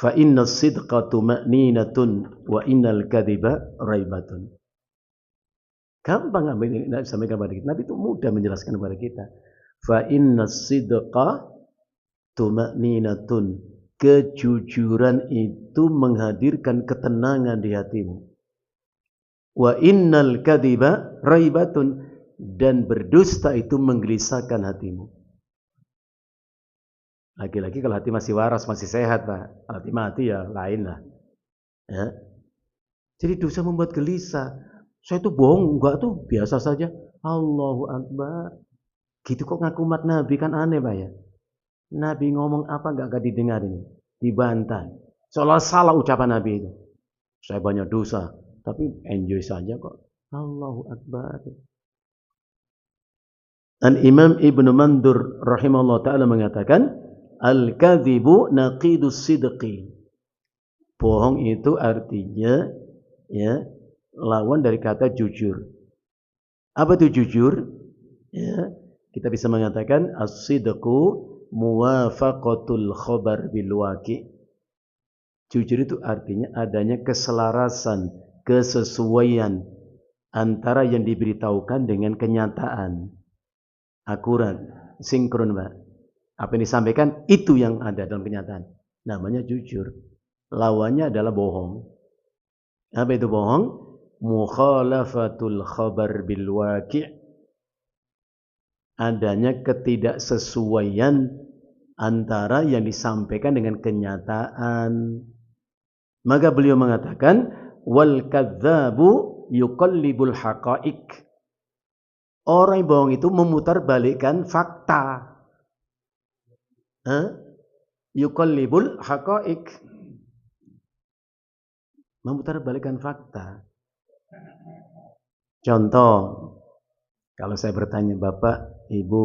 A: "Fa inna as-sidqa tuma'ninatun wa innal kadhiba raibatun." Gampang Nabi sampaikan kepada kita. Nabi itu mudah menjelaskan kepada kita. Fa inna as-sidqa tuma'ninatun. Kejujuran itu menghadirkan ketenangan di hatimu. Wa innal kadhiba raibatun, dan berdusta itu menggelisahkan hatimu. Lagi-lagi kalau hati masih waras, masih sehat, Pak. Hati mati ya lain lah. Ya. Jadi dosa membuat gelisah. Saya itu bohong, enggak tuh, biasa saja. Allahu Akbar. Gitu kok ngaku umat Nabi, kan aneh Pak ya. Nabi ngomong apa enggak didengarin, dibantah. Seolah salah ucapan Nabi itu. Saya banyak dosa, tapi enjoy saja kok. Allahu Akbar. Dan Imam Ibnu Mandur rahimahullah ta'ala mengatakan, al-kadhibu naqidus sidqi. Bohong itu artinya ya lawan dari kata jujur. Apa itu jujur? Ya, kita bisa mengatakan as-sidqu muwafaqatul khabar bil waqi'. Jujur itu artinya adanya keselarasan, kesesuaian antara yang diberitahukan dengan kenyataan. Akurat, sinkron, Pak. Apa yang disampaikan itu yang ada dalam kenyataan. Namanya jujur. Lawannya adalah bohong. Apa itu bohong? Mukhalafatul khabar bil waqi'. Adanya ketidaksesuaian antara yang disampaikan dengan kenyataan. Maka beliau mengatakan wal kadzabu yuqallibul haqa'iq. Orang yang bohong itu memutarbalikkan fakta. Yuqallibul haqa'iq. Memutarbalikkan fakta. Contoh, kalau saya bertanya Bapak, Ibu,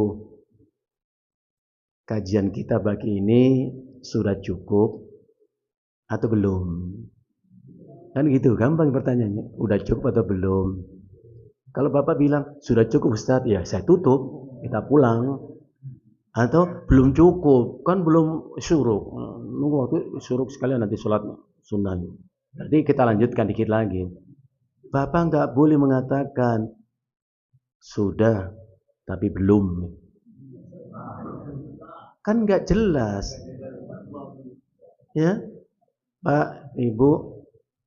A: kajian kita pagi ini sudah cukup atau belum? Kan gitu, gampang pertanyaannya. Udah cukup atau belum? Kalau Bapak bilang, sudah cukup Ustaz, ya saya tutup, kita pulang. Atau belum cukup, kan belum syuruk. Nunggu waktu syuruk sekalian nanti sholat sunnah. Jadi kita lanjutkan dikit lagi. Bapak nggak boleh mengatakan, sudah, tapi belum. Kan nggak jelas. Ya, Pak, Ibu,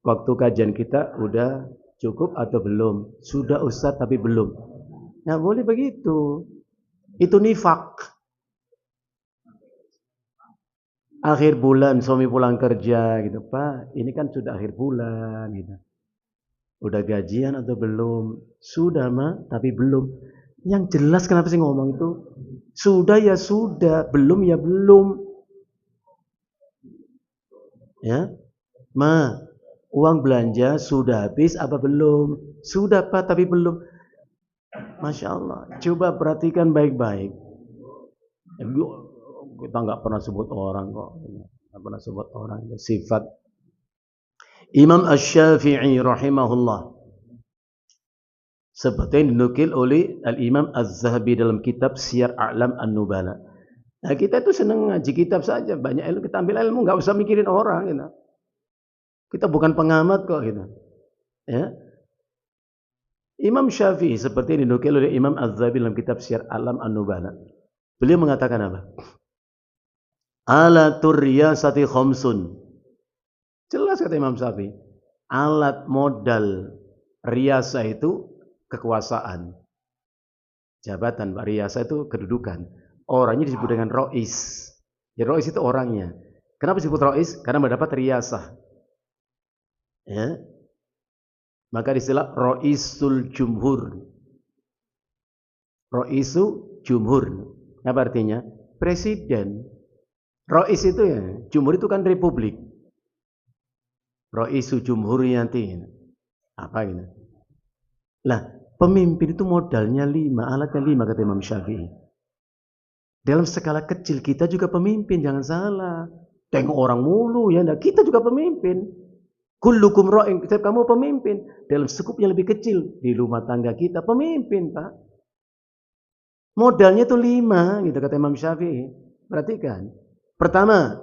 A: waktu kajian kita udah cukup atau belum? Sudah Ustaz tapi belum. Nggak boleh begitu. Itu nifak. Akhir bulan suami pulang kerja gitu, Pak, ini kan sudah akhir bulan gitu. Udah gajian atau belum? Sudah mah, tapi belum. Yang jelas kenapa sih ngomong itu? Sudah ya sudah, belum ya belum. Ya, Ma, uang belanja sudah habis apa belum? Sudah Pak, tapi belum. Masya Allah, coba perhatikan baik-baik. Kita nggak pernah sebut orang kok, nggak pernah sebut orang. Sifat Imam Asy-Syafi'i rahimahullah, seperti yang dinukil oleh Al-Imam Az-Zahabi dalam kitab Siyar A'lam An-Nubala. Nah, kita itu senang ngaji kitab saja, banyak ilmu, kita ambil ilmu, nggak usah mikirin orang gitu. Kita bukan pengamat kok gitu. Ya. Imam Syafi'i seperti yang dinukil oleh Imam Az-Zahabi dalam kitab Siyar A'lam An-Nubala. Beliau mengatakan apa? Alatur riyasati khamsun. Jelas kata Imam Syafi'i. Alat modal riyasa itu kekuasaan. Jabatan, Pak. Riyasa itu kedudukan. Orangnya disebut dengan rois. Ya, rois itu orangnya. Kenapa disebut rois? Karena mendapat riyasah. Ya. Maka istilah roisul jumhur. Roisu jumhur. Apa artinya? Presiden. Rois itu ya, jumhur itu kan republik. Roisu jumhuriyati. Apa gitu? Lah, pemimpin itu modalnya 5, alatnya 5 kata Imam Syafi'i. Dalam skala kecil kita juga pemimpin, jangan salah. Tengok orang mulu ya, kita juga pemimpin. Kullukum ra'in, setiap kamu pemimpin. Dalam skup yang lebih kecil di rumah tangga kita pemimpin, Pak. Modalnya itu 5 gitu kata Imam Syafi'i. Perhatikan. Pertama,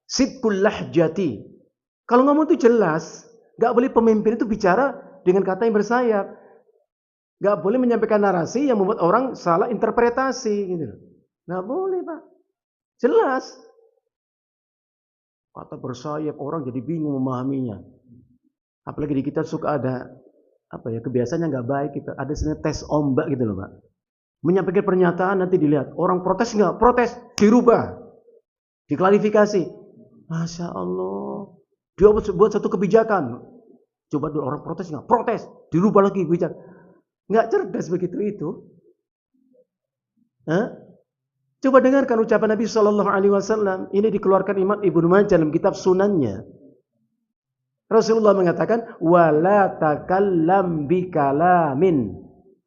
A: sidqul lahjati. Kalau ngomong itu jelas, enggak boleh pemimpin itu bicara dengan kata yang bersayap. Enggak boleh menyampaikan narasi yang membuat orang salah interpretasi gitu. Enggak boleh, Pak. Jelas. Kata bersayap orang jadi bingung memahaminya. Apalagi di kita suka ada kebiasaannya enggak baik gitu. Ada sebenarnya tes ombak gitu loh, Pak. Menyampaikan pernyataan nanti dilihat orang protes enggak? Protes, dirubah. Diklarifikasi. Masya Allah. Dia buat satu kebijakan. Coba dulu orang protes nggak? Protes. Dirubah lagi kebijakan. Nggak cerdas begitu itu. Hah? Coba dengarkan ucapan Nabi Shallallahu Alaihi Wasallam. Ini dikeluarkan Imam Ibnu Majah dalam kitab Sunannya. Rasulullah mengatakan, wala takallam bikalamin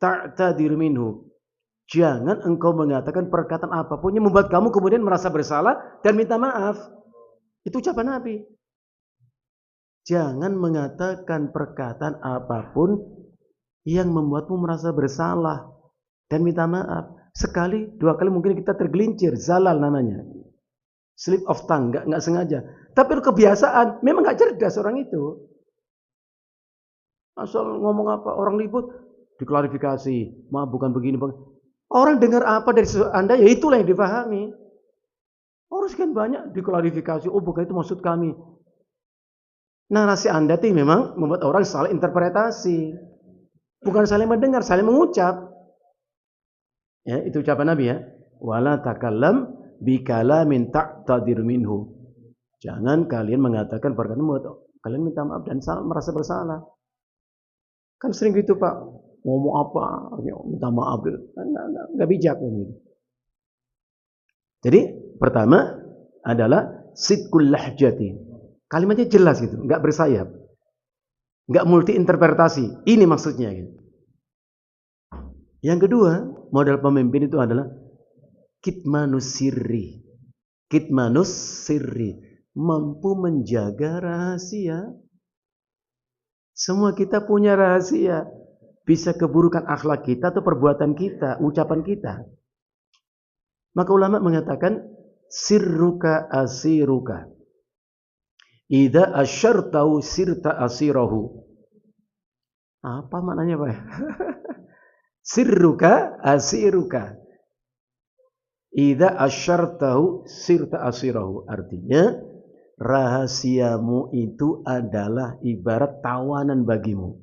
A: ta'tadir minhu. Jangan engkau mengatakan perkataan apapun yang membuat kamu kemudian merasa bersalah dan minta maaf. Itu ucapan Nabi. Jangan mengatakan perkataan apapun yang membuatmu merasa bersalah dan minta maaf. Sekali, dua kali mungkin kita tergelincir, zalal namanya. Slip of tongue, nggak sengaja. Tapi itu kebiasaan, memang nggak cerdas orang itu. Asal ngomong apa, orang ribut, diklarifikasi. Maaf bukan begini. Orang dengar apa dari Anda, ya itulah yang dipahami. Orang sekian banyak diklarifikasi, oh bukan itu maksud kami. Narasi Anda itu memang membuat orang salah interpretasi. Bukan saling mendengar, saling mengucap. Ya, itu ucapan Nabi ya. Wala takallam bikalamin ta'tadir minhu. Jangan kalian mengatakan perkataan kalian minta maaf dan merasa bersalah. Kan sering gitu Pak. Ngomong apa, minta maaf. Enggak bijak gitu. Jadi, pertama adalah sidqul lahjati. Kalimatnya jelas gitu, enggak bersayap. Enggak multi interpretasi. Ini maksudnya gitu. Yang kedua, model pemimpin itu adalah kitmanus sirri. Kitmanus sirri, mampu menjaga rahasia. Semua kita punya rahasia. Bisa keburukan akhlak kita atau perbuatan kita, ucapan kita. Maka ulama mengatakan sirruka asiruka. Idza asyartau sirta asirahu. Apa maknanya Pak? Sirruka asiruka. Idza asyartahu sirta asirahu. Artinya rahasiamu itu adalah ibarat tawanan bagimu.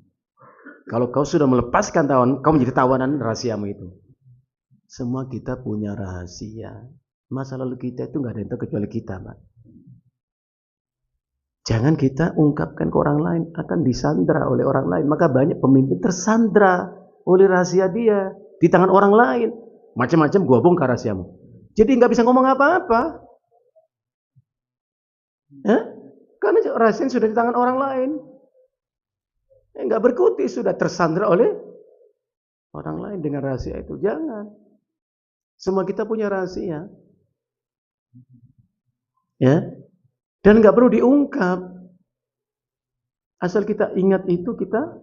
A: Kalau kau sudah melepaskan tawanan, kau menjadi tawanan rahasiamu itu. Semua kita punya rahasia. Masa lalu kita itu nggak ada yang tahu kecuali kita, Pak. Jangan kita ungkapkan ke orang lain, akan disandra oleh orang lain. Maka banyak pemimpin tersandra oleh rahasia dia di tangan orang lain. Macam-macam gua bongkar rahasiamu. Jadi nggak bisa ngomong apa-apa. Karena rahasia sudah di tangan orang lain. Nggak berkutik, sudah tersandra oleh orang lain dengan rahasia itu. Jangan. Semua kita punya rahasia. Ya. Dan nggak perlu diungkap. Asal kita ingat itu, kita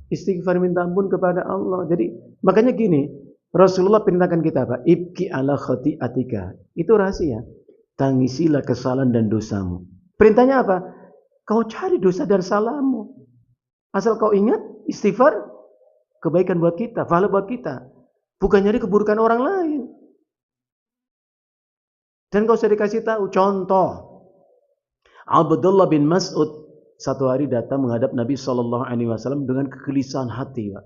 A: istighfar minta ampun kepada Allah. Jadi makanya gini, Rasulullah perintahkan kita apa? Ibki ala khati'atika. Itu rahasia. Tangisilah kesalahan dan dosamu. Perintahnya apa? Kau cari dosa dan salahmu. Asal kau ingat, istighfar, kebaikan buat kita, pahala buat kita. Bukan nyari keburukan orang lain. Dan kau usah dikasih tahu. Contoh, Abdullah bin Mas'ud satu hari datang menghadap Nabi SAW dengan kegelisahan hati, Pak.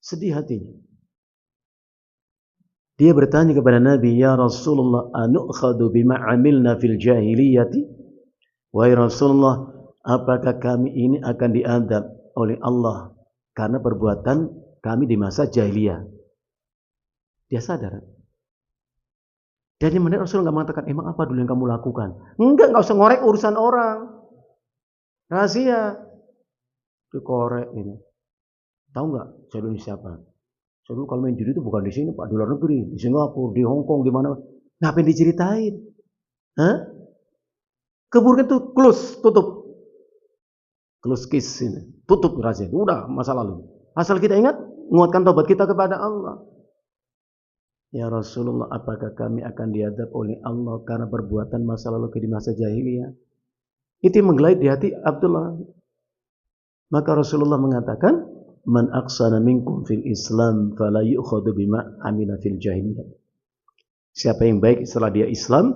A: Sedih hatinya. Dia bertanya kepada Nabi, ya Rasulullah, anu'khadu bima amilna fil jahiliyati? Wahai Rasulullah, apakah kami ini akan diadab oleh Allah karena perbuatan kami di masa jahiliyah? Dia sadar. Dan yang menarik, Rasulullah nggak mengatakan, emang apa dulu yang kamu lakukan? Enggak usah ngorek urusan orang. Rahasia. Dikorek ini. Tahu nggak saya dulu siapa? Saya dulu kalau main judi itu bukan di sini Pak, di luar negeri, di Singapura, di Hong Kong, di mana? Ngapain diceritain? Keburukan itu close, tutup. Close case ini. Tutup rahasia. Udah masa lalu. Asal kita ingat, menguatkan tobat kita kepada Allah. Ya Rasulullah, apakah kami akan diadab oleh Allah karena perbuatan masa lalu di masa jahiliyah? Itu yang menggelait di hati Abdullah. Maka Rasulullah mengatakan, man aqsana minkum fil Islam fala yu'khadhu bima amila fil jahiliyah. Siapa yang baik setelah dia Islam,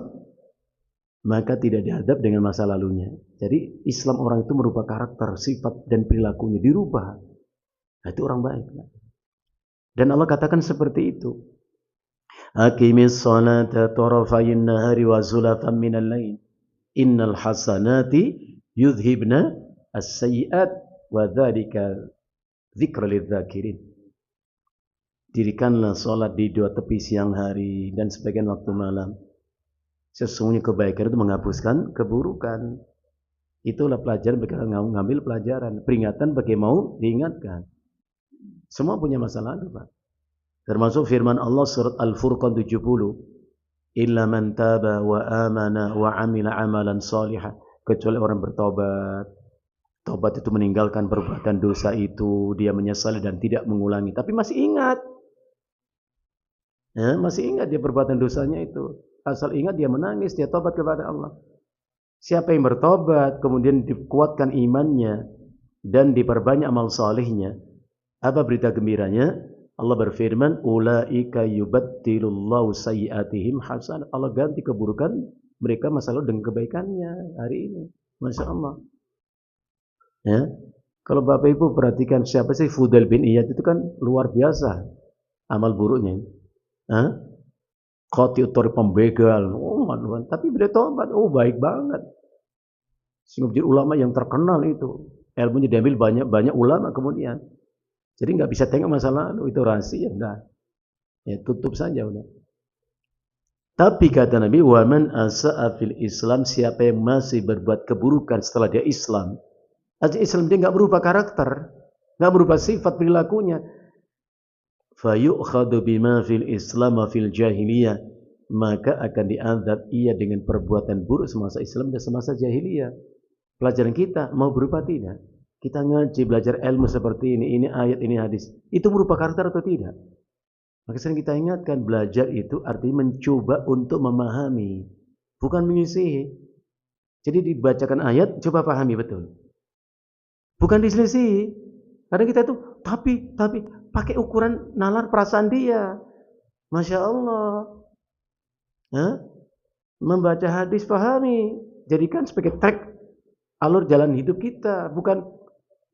A: maka tidak diadab dengan masa lalunya. Jadi Islam orang itu merubah karakter, sifat dan perilakunya dirubah. Nah, itu orang baik. Dan Allah katakan seperti itu. Aqimis salata tarafayin nahari wa zulafan minal lain. Innal hasanati yudhibna as-sayyi'at wa dzalika dzikra lidzakirin. Dirikanlah salat di dua tepi siang hari dan sebagian waktu malam. Sesungguhnya kebaikan itu menghapuskan keburukan. Itulah pelajaran bagi orang ngambil pelajaran, peringatan bagi mau diingatkan. Semua punya masa lalu, Pak. Termasuk firman Allah surat Al-Furqan 70. Illa man taba wa amana wa amila amalan salihah. Kecuali orang bertobat. Tobat itu meninggalkan perbuatan dosa itu, dia menyesali dan tidak mengulangi, tapi masih ingat. Ya, masih ingat dia perbuatan dosanya itu. Asal ingat dia menangis, dia tobat kepada Allah. Siapa yang bertobat kemudian dikuatkan imannya dan diperbanyak amal salihnya, apa berita gembiranya? Allah berfirman, ulaika yubattilullahu sayyi'atihim hasanah. Allah ganti keburukan mereka masa lalu dengan kebaikannya hari ini. Masya Allah. Ya. Kalau Bapak Ibu perhatikan siapa sih Fudail bin Iyad itu kan luar biasa amal buruknya. Qati'ut thariq, pembegal, tapi beliau tobat, baik banget. Sehingga menjadi ulama yang terkenal itu. Ilmunya diambil banyak ulama kemudian. Jadi nggak bisa tengok masa lalu, itu rahasia, udah. Ya tutup saja udah. Tapi kata Nabi, wa man asa'a fil Islam, siapa yang masih berbuat keburukan setelah dia Islam. Artinya Islam dia nggak berubah karakter, nggak berubah sifat perilakunya. Fayu'khadu bima fil Islam wa fil jahiliyah, maka akan diazab ia dengan perbuatan buruk semasa Islam dan semasa jahiliyah. Pelajaran kita mau berubah tidak? Kita ngaji belajar ilmu seperti ini ayat, ini hadis, itu berubah karakter atau tidak? Maka sering kita ingatkan, belajar itu artinya mencoba untuk memahami, bukan menyisihi. Jadi dibacakan ayat, coba pahami betul, bukan diselisihi. Karena kita itu tapi pakai ukuran nalar perasaan dia. Masya Allah. Membaca hadis pahami, jadikan sebagai track alur jalan hidup kita, bukan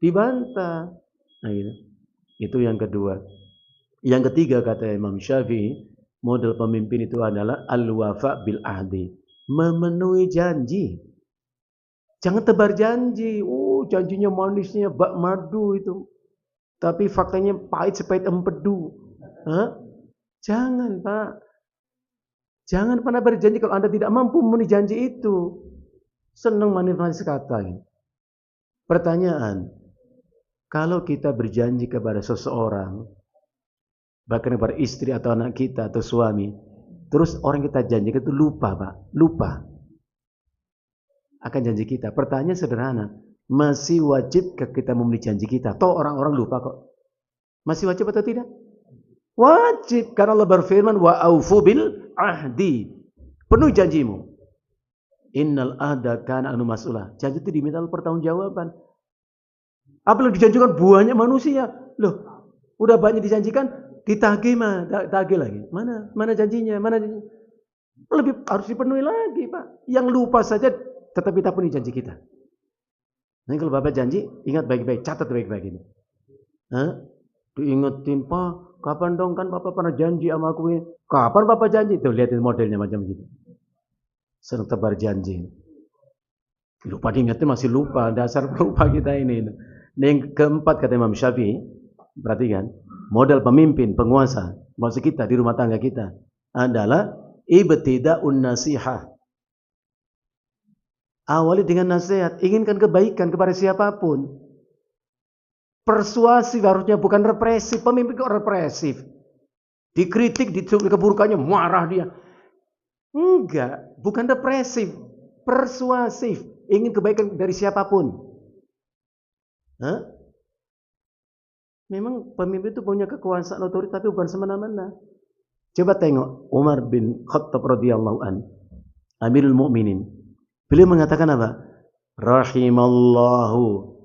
A: dibantah. Nah, gitu. Itu yang kedua. Yang ketiga kata Imam Syafi'i, model pemimpin itu adalah al-wafa bil ahdi, memenuhi janji. Jangan tebar janji. Janjinya manisnya bak madu itu, tapi faktanya pahit sepahit empedu. Jangan, Pak. Jangan pernah berjanji kalau Anda tidak mampu memenuhi janji itu. Senang manis-manis kata. Pertanyaan, kalau kita berjanji kepada seseorang, bahkan kepada istri atau anak kita atau suami, terus orang kita janjikan itu lupa, Pak, lupa akan janji kita. Pertanyaan sederhana, masih wajib kita memenuhi janji kita? Toh orang-orang lupa kok. Masih wajib atau tidak? Wajib, karena Allah berfirman, wa aufu bil ahdi, penuhi janjimu. Innal ahda kana anu mas'ulah. Janji itu diminta pertanggungjawaban. Apalagi dijanjikan banyak manusia. Loh, udah banyak dijanjikan, ditagih tagih lagi. Mana janjinya? Mana janjinya? Lebih harus dipenuhi lagi, Pak. Yang lupa saja tetap kita penuhi janji kita. Nanti kalau Bapak janji, ingat baik-baik, catat baik-baik ini. Diingetin, Pak, kapan dong, kan Bapak pernah janji sama aku ini. Kapan Bapak janji? Tuh lihatin modelnya macam gitu. Sering tebar janji. Lupa diingetin, masih lupa. Dasar pelupa kita ini. Yang keempat kata Imam Syafi'i, perhatikan, model pemimpin, penguasa, maksud kita di rumah tangga kita adalah ibtida'un nasihah. Awali dengan nasihat, inginkan kebaikan kepada siapapun. Persuasif harusnya, bukan represif. Pemimpin kok represif? Dikritik, ditulis keburukannya, marah dia. Enggak, bukan represif. Persuasif, ingin kebaikan dari siapapun. Memang pemimpin itu punya kekuasaan otoritas, tapi bukan semena-mena. Coba tengok Umar bin Khattab radhiyallahu an, Amirul Mukminin. Beliau mengatakan apa? Rahimallahu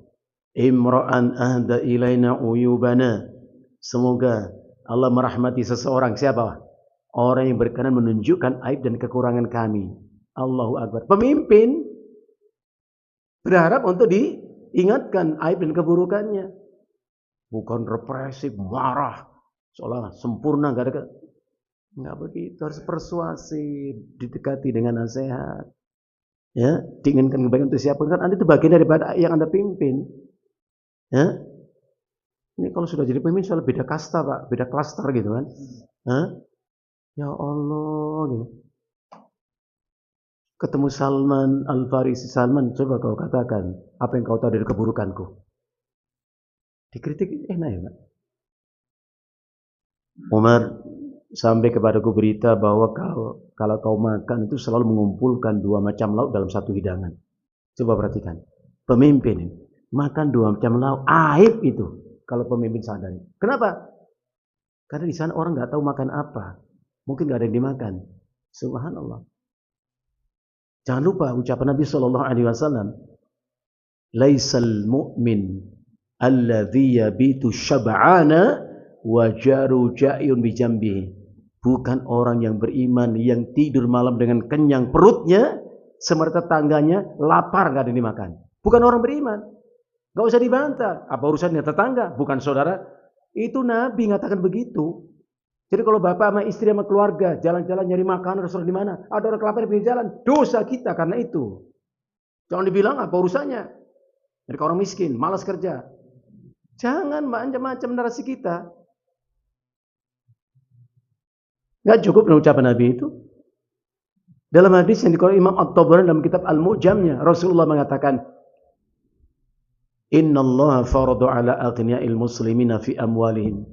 A: imra'an ahda ilaina uyubana. Semoga Allah merahmati seseorang. Siapa? Orang yang berkenan menunjukkan aib dan kekurangan kami. Allahu Akbar. Pemimpin berharap untuk diingatkan aib dan keburukannya. Bukan represif, marah, seolah sempurna, enggak begitu. Harus persuasif, didekati dengan nasihat. Ya, diinginkan kebaikan untuk siapa? Kan Anda itu bagian daripada yang Anda pimpin. Ya, ini kalau sudah jadi pemimpin soal beda kasta Pak, beda klaster gitu kan. Hah? Ya Allah gitu. Ketemu Salman Al-Farisi, Salman coba kau katakan apa yang kau tahu dari keburukanku. Dikritik enak ya Pak. Umar sampai kepadaku berita bahwa kalau kau makan itu selalu mengumpulkan 2 macam lauk dalam satu hidangan. Coba perhatikan. Pemimpin makan 2 macam lauk, aib itu kalau pemimpin sadar. Kenapa? Karena di sana orang nggak tahu makan apa. Mungkin nggak ada yang dimakan. Subhanallah. Jangan lupa ucapan Nabi Shallallahu Alaihi Wasallam, "Laisal mu'min alladhi yabitu syab'ana wa jaru ja'yun bijambihi." Bukan orang yang beriman yang tidur malam dengan kenyang perutnya, sementara tetangganya lapar nggak ada yang dimakan. Bukan orang beriman. Nggak usah dibantah. Apa urusannya tetangga? Bukan saudara. Itu Nabi ngatakan begitu. Jadi kalau bapak sama istri sama keluarga jalan-jalan nyari makanan restoran di mana, ada orang kelaparan di pinggir jalan, dosa kita karena itu. Jangan dibilang apa urusannya. Mereka orang miskin, malas kerja. Jangan macam-macam narasi kita. Nggak cukup dengan ucapan Nabi itu. Dalam hadis yang dikeluarkan Imam At-Tabarani dalam kitab Al-Mu'jamnya, Rasulullah mengatakan, "Inna Allah faradu ala aghniya'il muslimina fi amwalihim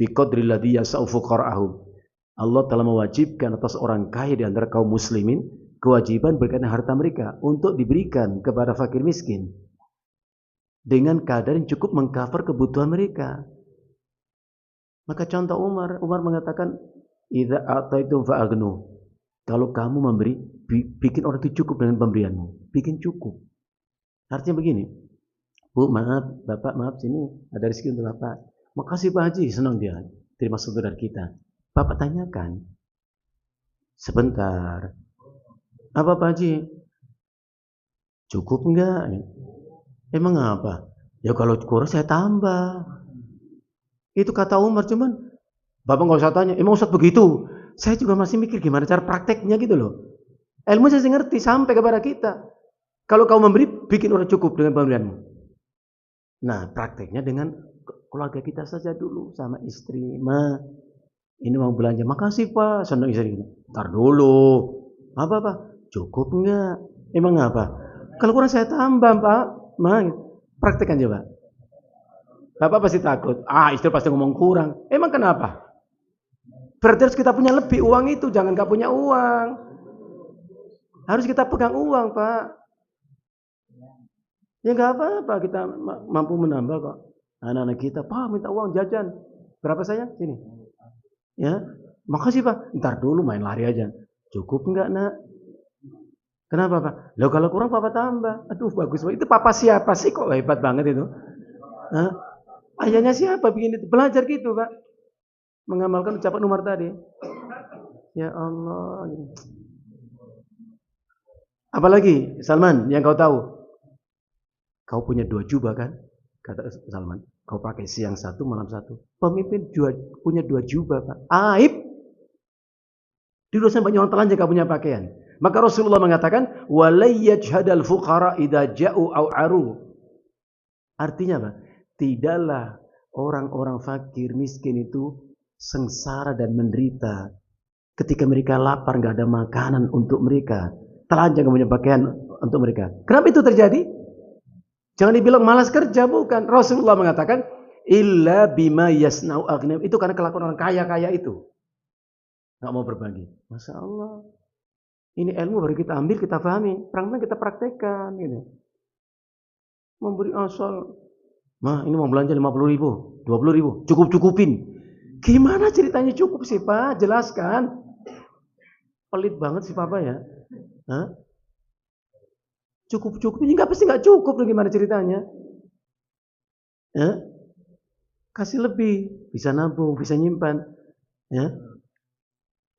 A: bi qadri alladhi yasau fuqara'ahum." Allah telah mewajibkan atas orang kaya di antara kaum muslimin kewajiban berkaitan harta mereka untuk diberikan kepada fakir miskin dengan kadar yang cukup mengcover kebutuhan mereka. Maka contoh Umar mengatakan, "Idza ataitum fa'aghnu." Kalau kamu memberi, bikin orang itu cukup dengan pemberianmu, bikin cukup. Artinya begini, Bu, maaf, Bapak, maaf, sini ada rezeki untuk Bapak. Makasih Pak Haji, senang dia terima saudara kita. Bapak tanyakan, sebentar, apa Pak Haji? Cukup enggak? Emang apa? Ya kalau kurang saya tambah. Itu kata Umar, cuman Bapak nggak usah tanya, emang Ustadz begitu? Saya juga masih mikir gimana cara prakteknya gitu loh. Ilmu saya ngerti sampai kepada kita. Kalau kau memberi, bikin orang cukup dengan pemberianmu. Nah, prakteknya dengan keluarga kita saja dulu sama istri. Ma, ini mau belanja. Makasih Pak, senang istri. Ntar dulu. Apa? Cukup enggak? Emang apa? Kalau kurang saya tambah Pak. Ma, praktekkan coba. Bapak pasti takut. Istri pasti ngomong kurang. Emang kenapa? Berarti harus kita punya lebih uang itu. Jangan gak punya uang. Harus kita pegang uang Pak. Ya gak apa-apa. Kita mampu menambah kok. Anak-anak kita, Pak minta uang jajan. Berapa sayang? Sini. Ya, makasih Pak. Ntar dulu main lari aja. Cukup enggak nak? Kenapa Pak? Loh kalau kurang Papa tambah. Aduh bagus Pak. Itu Papa siapa sih kok hebat banget itu? Hah? Ayahnya siapa bikin itu? Belajar gitu Pak. Mengamalkan ucapan Umar tadi. Ya Allah. Apalagi Salman yang kau tahu? Kau punya 2 jubah kan? Kata Salman. Kau pakai siang 1, malam 1. Pemimpin punya 2 jubah Pak. Aib. Di dosa banyak orang telanjang kau punya pakaian. Maka Rasulullah mengatakan, "Walayyajhadal fuqara idza ja'u au aru." Artinya apa? Tidaklah orang-orang fakir miskin itu sengsara dan menderita ketika mereka lapar, nggak ada makanan untuk mereka, telanjang punya pakaian untuk mereka. Kenapa itu terjadi? Jangan dibilang malas kerja, bukan. Rasulullah mengatakan, illa bima yasna'u aghniyam. Itu karena kelakuan orang kaya-kaya itu. Nggak mau berbagi. Masya Allah. Ini ilmu baru kita ambil, kita pahami. Perang-perang kita praktekkan. Gitu. Memberi asal. Ma, ini mau belanja 50.000, 20.000. Cukup-cukupin. Gimana ceritanya cukup sih Pak? Jelaskan. Pelit banget sih Papa ya. Hah? Cukup ini nggak pasti nggak cukup. Gimana ceritanya? Ya? Kasih lebih, bisa nabung, bisa nyimpan. Ya?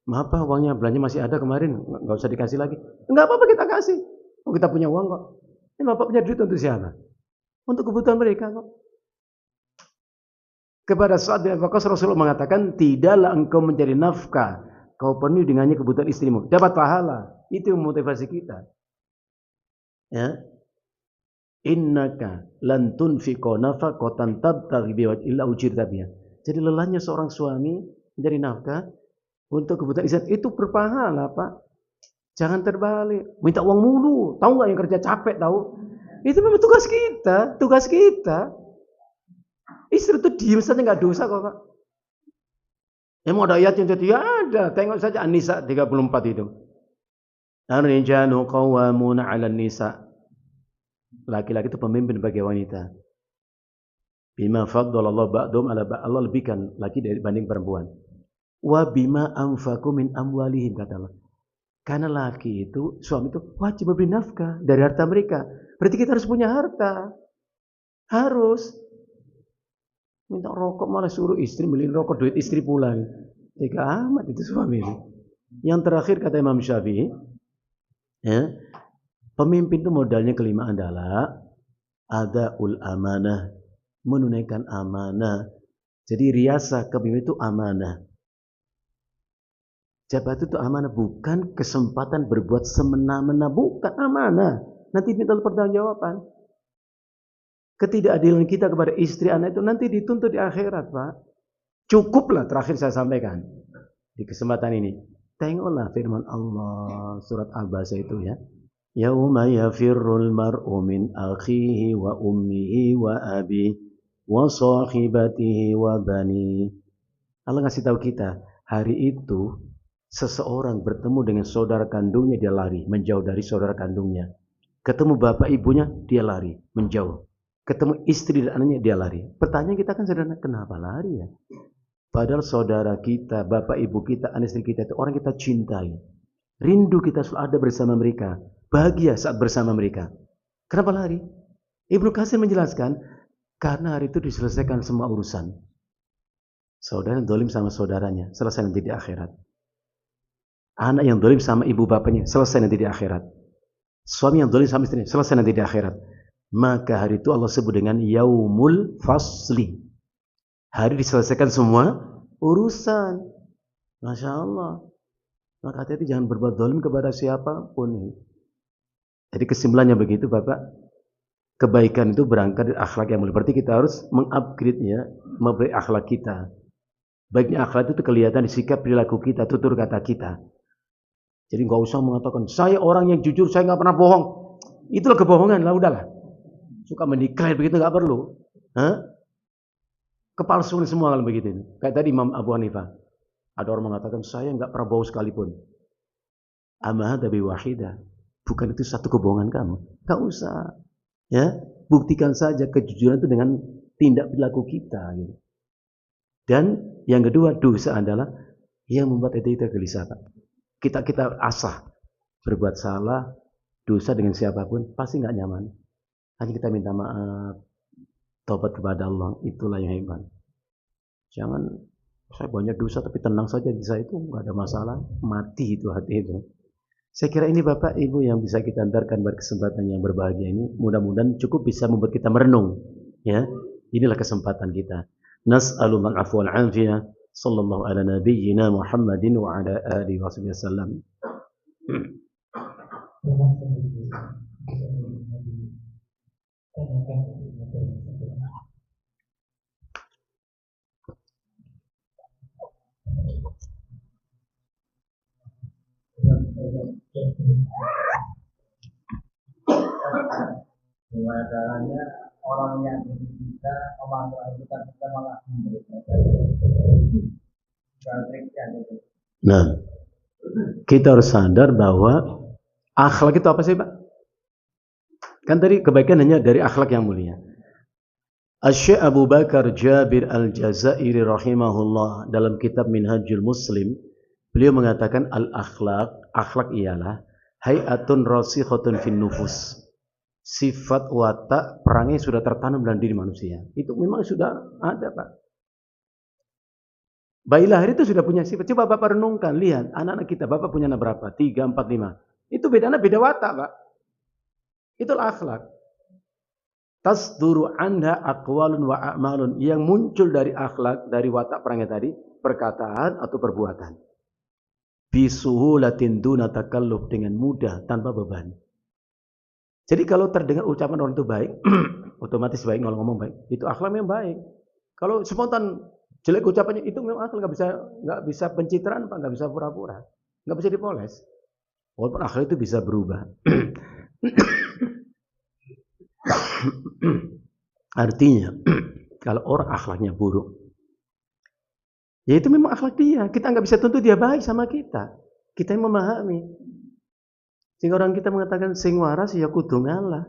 A: Maaf Pak, uangnya belanja masih ada kemarin, nggak usah dikasih lagi. Nggak apa-apa kita kasih. Oh, kita punya uang kok. Ini Bapak punya duit untuk siapa? Untuk kebutuhan mereka kok. Kepada Sa'ad bin Abi Waqqas Rasulullah mengatakan, tidaklah engkau mencari nafkah, kau penuhi dengannya kebutuhan istrimu, dapat pahala. Itu motivasi kita. Ya, innaka lan tunfiqa nafaqatan tabtaghi biwajhi illa ujirta biha. Jadi lelahnya seorang suami mencari nafkah untuk kebutuhan istri itu berpahala, Pak. Jangan terbalik. Minta uang mulu. Tahu nggak yang kerja capek tahu? Itu memang tugas kita, tugas kita. Istri itu diem saja nggak dosa kok, Pak. Emang ada ayat yang jadi ada. Tengok saja An-Nisa 34 itu. Ar-rijalu qawwamuna 'alan nisa. Laki-laki itu pemimpin bagi wanita. Bima faddalallahu ba'dhum 'ala ba'd. Allah lebihkan laki dibanding perempuan. Wa bima anfaqu min amwalihim, kata Allah. Karena laki itu, suami itu wajib memberi nafkah dari harta mereka. Berarti kita harus punya harta. Harus. Minta rokok malah suruh istri beli rokok, duit istri pulang. Tega amat itu suami itu. Yang terakhir kata Imam Syafi'i, ya, pemimpin itu modalnya kelima adalah adaul amanah, menunaikan amanah. Jadi riasa kepemimpinan itu amanah. Jabatan itu amanah, bukan kesempatan berbuat semena-mena, bukan amanah. Nanti minta pertanggungjawaban. Ketidakadilan kita kepada istri anak itu nanti dituntut di akhirat, Pak. Cukuplah terakhir saya sampaikan di kesempatan ini. Tengoklah firman Allah surat Al-Baqarah itu ya. Yauma yafirrul mar'u min akhihi wa ummihi wa abi wa sahibatihi wa bani. Allah ngasih tahu kita, hari itu seseorang bertemu dengan saudara kandungnya, dia lari, menjauh dari saudara kandungnya. Ketemu bapak ibunya, dia lari, menjauh. Ketemu istri dan anaknya, dia lari. Pertanyaan kita kan sederhana, kenapa lari ya? Padahal saudara kita, bapak ibu kita, anak istri kita itu orang kita cintai. Rindu kita selalu ada bersama mereka. Bahagia saat bersama mereka. Kenapa lari? Ibnu Katsir menjelaskan, karena hari itu diselesaikan semua urusan. Saudara yang dolim sama saudaranya, selesai nanti di akhirat. Anak yang dolim sama ibu bapaknya, selesai nanti di akhirat. Suami yang dolim sama istrinya, selesai nanti di akhirat. Maka hari itu Allah sebut dengan Yaumul Fasli. Hari diselesaikan semua urusan. Masya Allah. Maka hati-hati jangan berbuat dolim kepada siapapun. Jadi kesimpulannya begitu, Bapak. Kebaikan itu berangkat dari akhlak yang mulia. Berarti kita harus mengupgrade ya, memberi akhlak kita. Baiknya akhlak itu kelihatan di sikap perilaku kita, tutur kata kita. Jadi nggak usah mengatakan saya orang yang jujur, saya nggak pernah bohong. Itulah kebohongan lah, udahlah. Suka mendeklar begitu nggak perlu. Hah? Kepalsuan semua kalau begitu. Kayak tadi Imam Abu Hanifah. Ada orang mengatakan saya nggak pernah bohong sekalipun. Ama hadza biwahidah. Bukan itu satu kebohongan kamu. Nggak usah. Ya, buktikan saja kejujuran itu dengan tindak perilaku kita. Gitu. Dan yang kedua dosa adalah yang membuat kita gelisah. Kita asah berbuat salah, dosa dengan siapapun pasti nggak nyaman. Hanya kita minta maaf, taubat kepada Allah, itulah yang hebat. Jangan saya banyak dosa tapi tenang saja di saya itu nggak ada masalah, mati itu hati itu. Saya kira ini Bapak Ibu yang bisa kita antarkan pada kesempatan yang berbahagia ini. Mudah-mudahan cukup bisa membuat kita merenung. Ya, inilah kesempatan kita. Nas'alul afwa wal afiyah. Sallallahu ala nabiyyina Muhammadin wa ala alihi wasallam.
B: Gimana caranya orang yang bisa memahami kita malah memberikan
A: Nah, kita harus sadar bahwa akhlak itu apa sih, Pak? Kan tadi kebaikan hanya dari akhlak yang mulia. Asy-Syaikh Abu Bakar Jabir Al-Jazairi rahimahullah dalam kitab Minhajul Muslim, beliau mengatakan akhlak ialah hayatun rasikhatun fin nufus. Sifat watak perangai sudah tertanam dalam diri manusia. Itu memang sudah ada, Pak. Bayi lahir itu sudah punya sifat. Coba Bapak renungkan, lihat anak-anak kita. Bapak punya anak berapa? 3, 4, 5. Itu bedanya beda watak, Pak. Itulah akhlak. Tasduru anha aqwalun wa a'malun. Yang muncul dari akhlak, dari watak perangai tadi, perkataan atau perbuatan. Bisuhulatin duna takalluf, dengan mudah tanpa beban. Jadi kalau terdengar ucapan orang itu baik, otomatis baik, kalau ngomong baik, itu akhlak yang baik. Kalau spontan jelek ucapannya, itu memang akhlak, nggak bisa pencitraan, Pak, nggak bisa pura-pura, nggak bisa dipoles. Walaupun akhlak itu bisa berubah. Artinya, kalau orang akhlaknya buruk, ya itu memang akhlak dia. Kita nggak bisa tuntut dia baik sama kita. Kita yang memahami. Sehingga orang kita mengatakan sing waras ya kudu ngalah.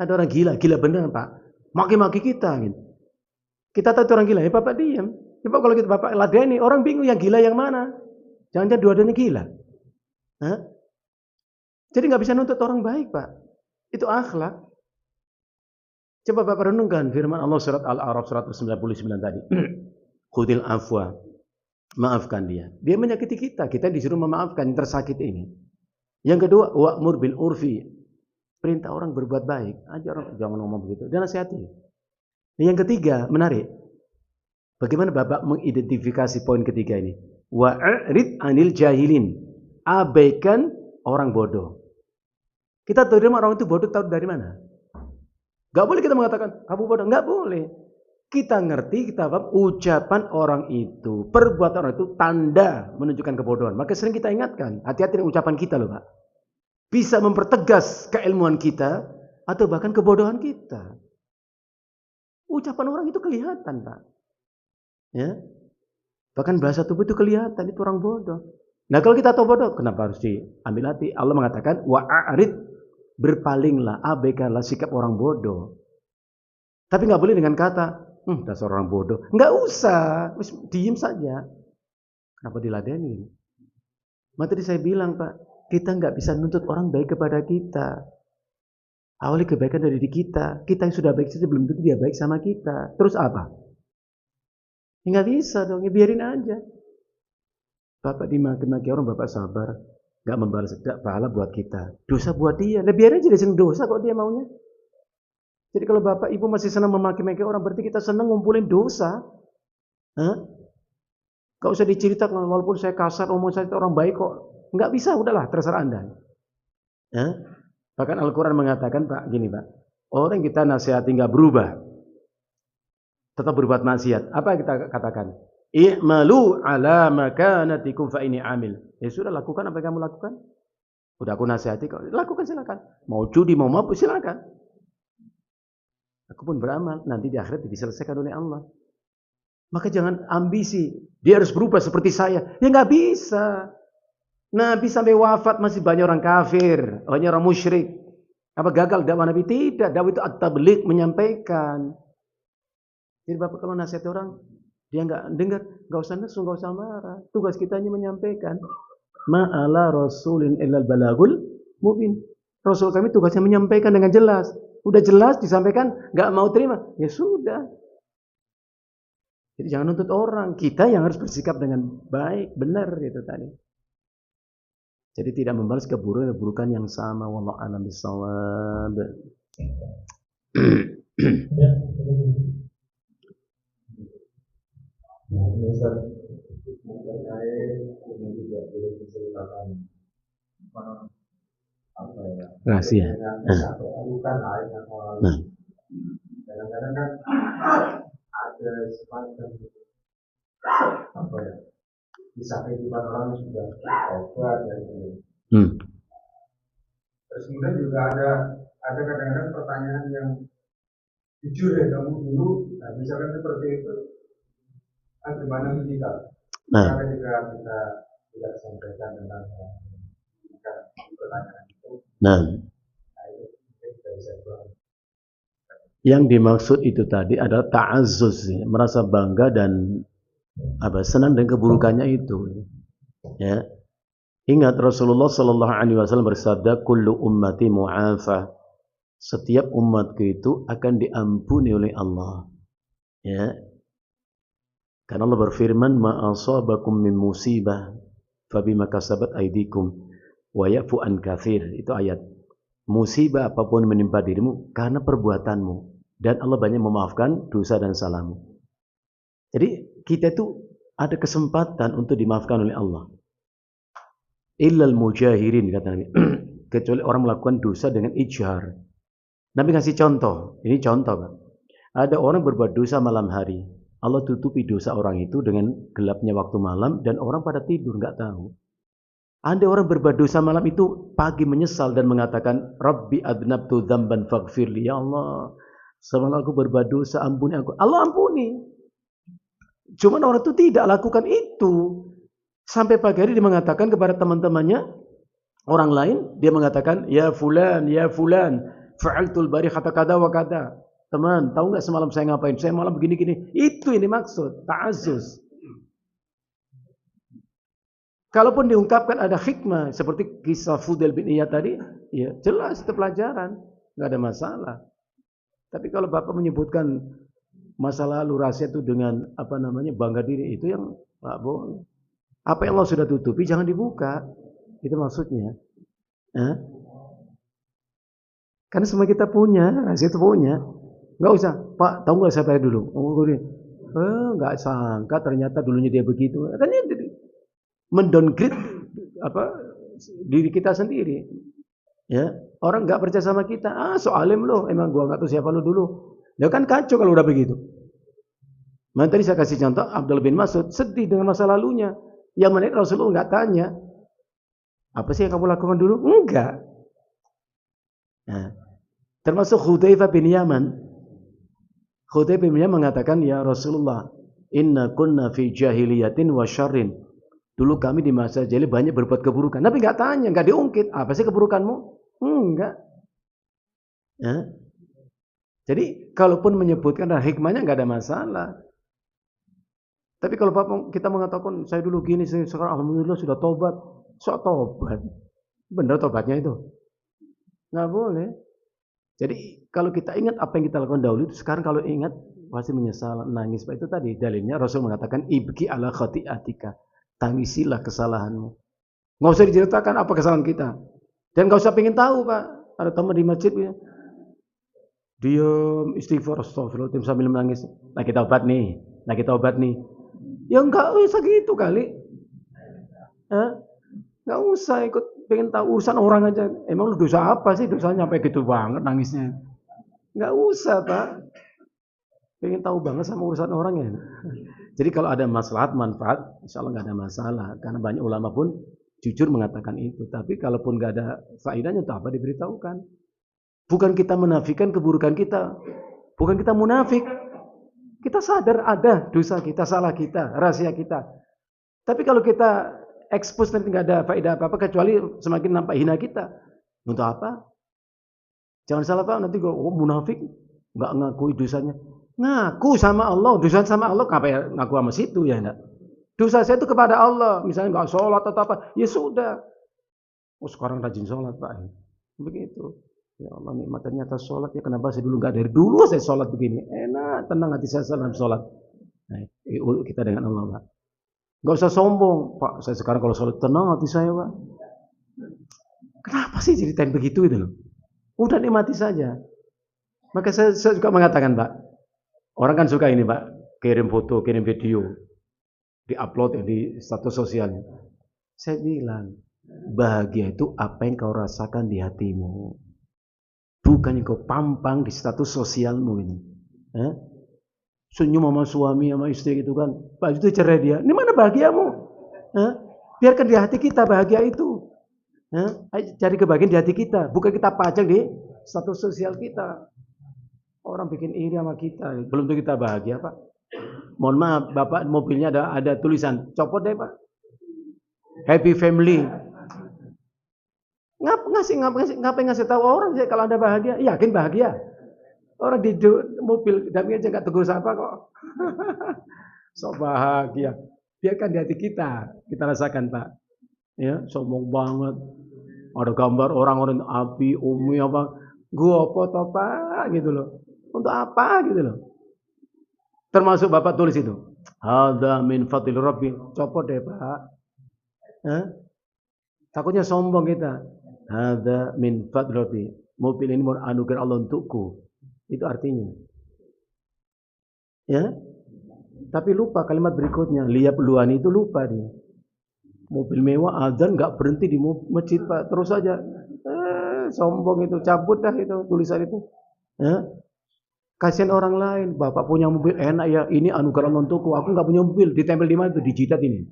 A: Ada orang gila, gila beneran Pak. Maki-maki kita gitu. Kita tahu itu orang gila, ya Bapak diam. Coba kalau kita Bapak ladeni, orang bingung yang gila yang mana. Jangan-jangan dua-duanya gila. Hah? Jadi nggak bisa nuntut orang baik Pak. Itu akhlak. Coba Bapak renungkan firman Allah surat Al-A'raf 199 tadi. Khudil afwa. Maafkan dia. Dia menyakiti kita. Kita disuruh memaafkan yang tersakiti ini. Yang kedua, wa'mur bil urfi. Perintah orang berbuat baik. Aja orang jangan ngomong begitu. Dan nasihati. Yang ketiga, menarik. Bagaimana Bapak mengidentifikasi poin ketiga ini? Wa'rid anil jahilin. Abaikan orang bodoh. Kita tahu dari mana orang itu bodoh, tahu dari mana? Gak boleh kita mengatakan, kamu bodoh. Gak boleh. Kita ngerti, kita paham ucapan orang itu, perbuatan orang itu tanda menunjukkan kebodohan. Maka sering kita ingatkan, hati-hati dengan ucapan kita loh Pak. Bisa mempertegas keilmuan kita, atau bahkan kebodohan kita. Ucapan orang itu kelihatan Pak. Ya, bahkan bahasa tubuh itu kelihatan, itu orang bodoh. Nah kalau kita tahu bodoh, kenapa harus diambil hati? Allah mengatakan, wa'arid, berpalinglah, abaikanlah sikap orang bodoh. Tapi nggak boleh dengan kata, dasar orang bodoh. Nggak usah, diem saja. Kenapa diladeni? Maka tadi saya bilang Pak, kita nggak bisa nuntut orang baik kepada kita. Awali kebaikan dari diri kita. Kita yang sudah baik saja belum tentu dia baik sama kita. Terus apa? Nggak bisa dong, ya biarin aja. Bapak dimaki-maki orang, Bapak sabar. Nggak membalas, nggak pahala buat kita. Dosa buat dia. Nah, biar aja dia senang dosa kok dia maunya. Jadi kalau Bapak Ibu masih senang memaki-maki orang, berarti kita senang ngumpulin dosa. Gak usah diceritakan, walaupun saya kasar, omong saya itu orang baik kok. Nggak bisa, udahlah, terserah Anda. Bahkan Al-Quran mengatakan, Pak, gini Pak. Orang yang kita nasihati nggak berubah, tetap berbuat maksiat. Apa yang kita katakan? I'malu ala makanatikum fa ini amil. Ya sudah, lakukan apa yang kamu lakukan. Udah aku nasihati, lakukan silakan. Mau judi, mau mabuk, silakan. Aku pun beramal, nanti di akhirat diselesaikan oleh Allah. Maka jangan ambisi, dia harus berubah seperti saya. Ya nggak bisa. Nabi sampai wafat masih banyak orang kafir, banyak orang musyrik. Apa gagal dakwah Nabi? Tidak, dakwah itu at-tabligh, menyampaikan. Jadi Bapak kalau nasihat orang, dia nggak dengar, nggak usah nesu, nggak usah marah. Tugas kita hanya menyampaikan. Ma'ala rasulin illal balagul mubin. Rasul kami tugasnya menyampaikan dengan jelas. Udah jelas disampaikan, nggak mau terima, ya sudah. Jadi jangan nuntut orang, kita yang harus bersikap dengan baik, benar itu tadi. Jadi tidak membalas keburukan yang sama. Wallahu a'lam bishawab. Rahasia. Nah.
B: Kadang-kadang kan ada semacam apa ya, kisah kehidupan orang yang sudah obat dan terus kemudian juga ada kadang-kadang pertanyaan yang jujur ya kamu dulu, nah misalkan seperti itu, bagaimana kita? Karena juga kita tidak sampaikan tentang pertanyaan itu.
A: Yang dimaksud itu tadi adalah ta'azzuz, merasa bangga dan senang dengan keburukannya itu. Ya. Ingat Rasulullah sallallahu alaihi wasallam bersabda, "Kullu ummati mu'afa." Setiap umatku itu akan diampuni oleh Allah. Ya. Karena Allah berfirman, "Ma asabakum min musibah fabima kasabat aydikum wa ya'fu an katsir." Itu ayat. Musibah apapun menimpa dirimu karena perbuatanmu, dan Allah banyak memaafkan dosa dan salahmu. Jadi kita itu ada kesempatan untuk dimaafkan oleh Allah. Illal mujahirin, kata Nabi. kecuali orang melakukan dosa dengan ijhar. Nabi ngasih contoh. Ini contoh, Pak. Ada orang berbuat dosa malam hari. Allah tutupi dosa orang itu dengan gelapnya waktu malam dan orang pada tidur nggak tahu. Ada orang berbuat dosa malam itu pagi menyesal dan mengatakan, Rabbi adnabtu dzamban faghfirli. Ya Allah, semalam aku berbuat dosa, ampuni aku. Allah ampuni. Cuman orang itu tidak lakukan itu. Sampai pagi hari dia mengatakan kepada teman-temannya, orang lain, dia mengatakan, ya fulan, fa'altul barihata kada wa kada. Teman, tahu nggak semalam saya ngapain? Saya malam begini-gini. Itu ini maksud, ta'azus. Kalaupun diungkapkan ada hikmah, seperti kisah Fudail bin Iyad tadi, ya jelas itu pelajaran, nggak ada masalah. Tapi kalau Bapak menyebutkan masa lalu rahasia itu dengan bangga diri, itu yang nggak boleh. Apa yang Allah sudah tutupi jangan dibuka, itu maksudnya. Karena semua kita punya, rahasia itu punya. Nggak usah, Pak, tahu nggak siapa dulu? Nggak sangka ternyata dulunya dia begitu. Katanya mendowngrade diri kita sendiri. Ya, orang nggak percaya sama kita. So alim lo, emang gua nggak tahu siapa lo dulu. Ya kan kacau kalau udah begitu. Nah, tadi saya kasih contoh Abdullah bin Mas'ud sedih dengan masa lalunya. Yang mana Rasulullah nggak tanya, apa sih yang kamu lakukan dulu? Enggak. Nah, termasuk Hudzaifah bin Yaman. Hudzaifah bin Yaman mengatakan, ya Rasulullah, inna kunna fi jahiliyatin wa syarrin. Dulu kami di masa jahiliyah banyak berbuat keburukan. Nabi nggak tanya, nggak diungkit. Apa sih keburukanmu? Enggak. Ya. Jadi, kalaupun menyebutkan hikmahnya nggak ada masalah. Tapi kalau kita mengatakan, saya dulu gini, sekarang alhamdulillah sudah tobat. Sok tobat. Benar tobatnya itu? Nggak boleh. Jadi, kalau kita ingat apa yang kita lakukan dahulu, itu sekarang kalau ingat, pasti menyesal, nangis. Itu tadi dalilnya Rasul mengatakan, ibki ala khati'atika. Tangisilah kesalahanmu. Nggak usah diceritakan apa kesalahan kita. Dan nggak usah pengen tahu, Pak. Ada teman di masjid, ya. Diam, istighfar, astagfirullahaladzim sambil menangis. Nah kita obat nih. Ya nggak usah gitu kali. Nggak usah ikut pengen tahu urusan orang aja. Emang lu dosa apa sih? Dosanya sampai gitu banget nangisnya. Nggak usah, Pak. Pengen tahu banget sama urusan orang ya. Jadi kalau ada maslahat, manfaat, insya Allah nggak ada masalah. Karena banyak ulama pun jujur mengatakan itu. Tapi kalaupun nggak ada faedahnya, untuk apa diberitahukan? Bukan kita menafikan keburukan kita. Bukan kita munafik. Kita sadar ada dosa kita, salah kita, rahasia kita. Tapi kalau kita expose nanti nggak ada faedah apa-apa, kecuali semakin nampak hina kita. Untuk apa? Jangan salah Pak, nanti munafik, nggak ngakui dosanya. Ngaku sama Allah, dosa sama Allah, ngapain ngaku sama situ ya enggak? Dosa saya itu kepada Allah, misalnya nggak sholat atau apa, ya sudah. Oh sekarang rajin sholat Pak, begitu. Ya Allah nikmat ternyata sholat, ya kenapa saya dulu nggak dari dulu saya sholat begini, enak, tenang hati saya dalam sholat. Nah, kita dengan Allah Pak. Nggak usah sombong, Pak. Saya sekarang kalau sholat tenang hati saya Pak. Kenapa sih ceritain begitu itu loh? Udah nikmati saja. Maka saya juga mengatakan Pak. Orang kan suka ini Pak, kirim foto, kirim video, di-upload di status sosialnya. Saya bilang, bahagia itu apa yang kau rasakan di hatimu. Bukan yang kau pampang di status sosialmu ini. Senyum sama suami, sama istri gitu kan. Pak itu cerai dia, ini mana bahagiamu? Biarkan di hati kita bahagia itu. Cari kebahagiaan di hati kita, bukan kita pajang di status sosial kita. Orang bikin iri sama kita, belum tentu kita bahagia Pak. Mohon maaf, Bapak mobilnya ada tulisan, copot deh Pak. Happy family. Ngapain ngasih tahu orang sih kalau Anda bahagia? Yakin bahagia? Orang di mobil dami aja nggak tegur sapa kok. So bahagia. Biarkan di hati kita rasakan Pak. Ya, sombong banget. Ada gambar orang-orang api, umi apa, gua foto Pak gitu loh. Untuk apa gitu loh. Termasuk Bapak tulis itu. Hadza min fadli rabbi. Copot deh Pak. Takutnya sombong kita. Hadza min fadli rabbi. Mobil ini anugerah Allah untukku. Itu artinya. Ya. Tapi lupa kalimat berikutnya. Lihat luani itu lupa dia. Mobil mewah azan nggak berhenti di masjid Pak. Terus saja. sombong itu, cabut dah itu tulisan itu. Ya. Kasihan orang lain, bapak punya mobil enak ya, ini anugerah untukku, aku nggak punya mobil, ditempel di mana itu, dijidat ini.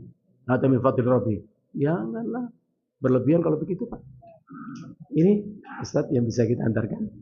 A: Atau min fadil Rabbi. Janganlah berlebihan kalau begitu Pak. Ini Ustadz yang bisa kita antarkan.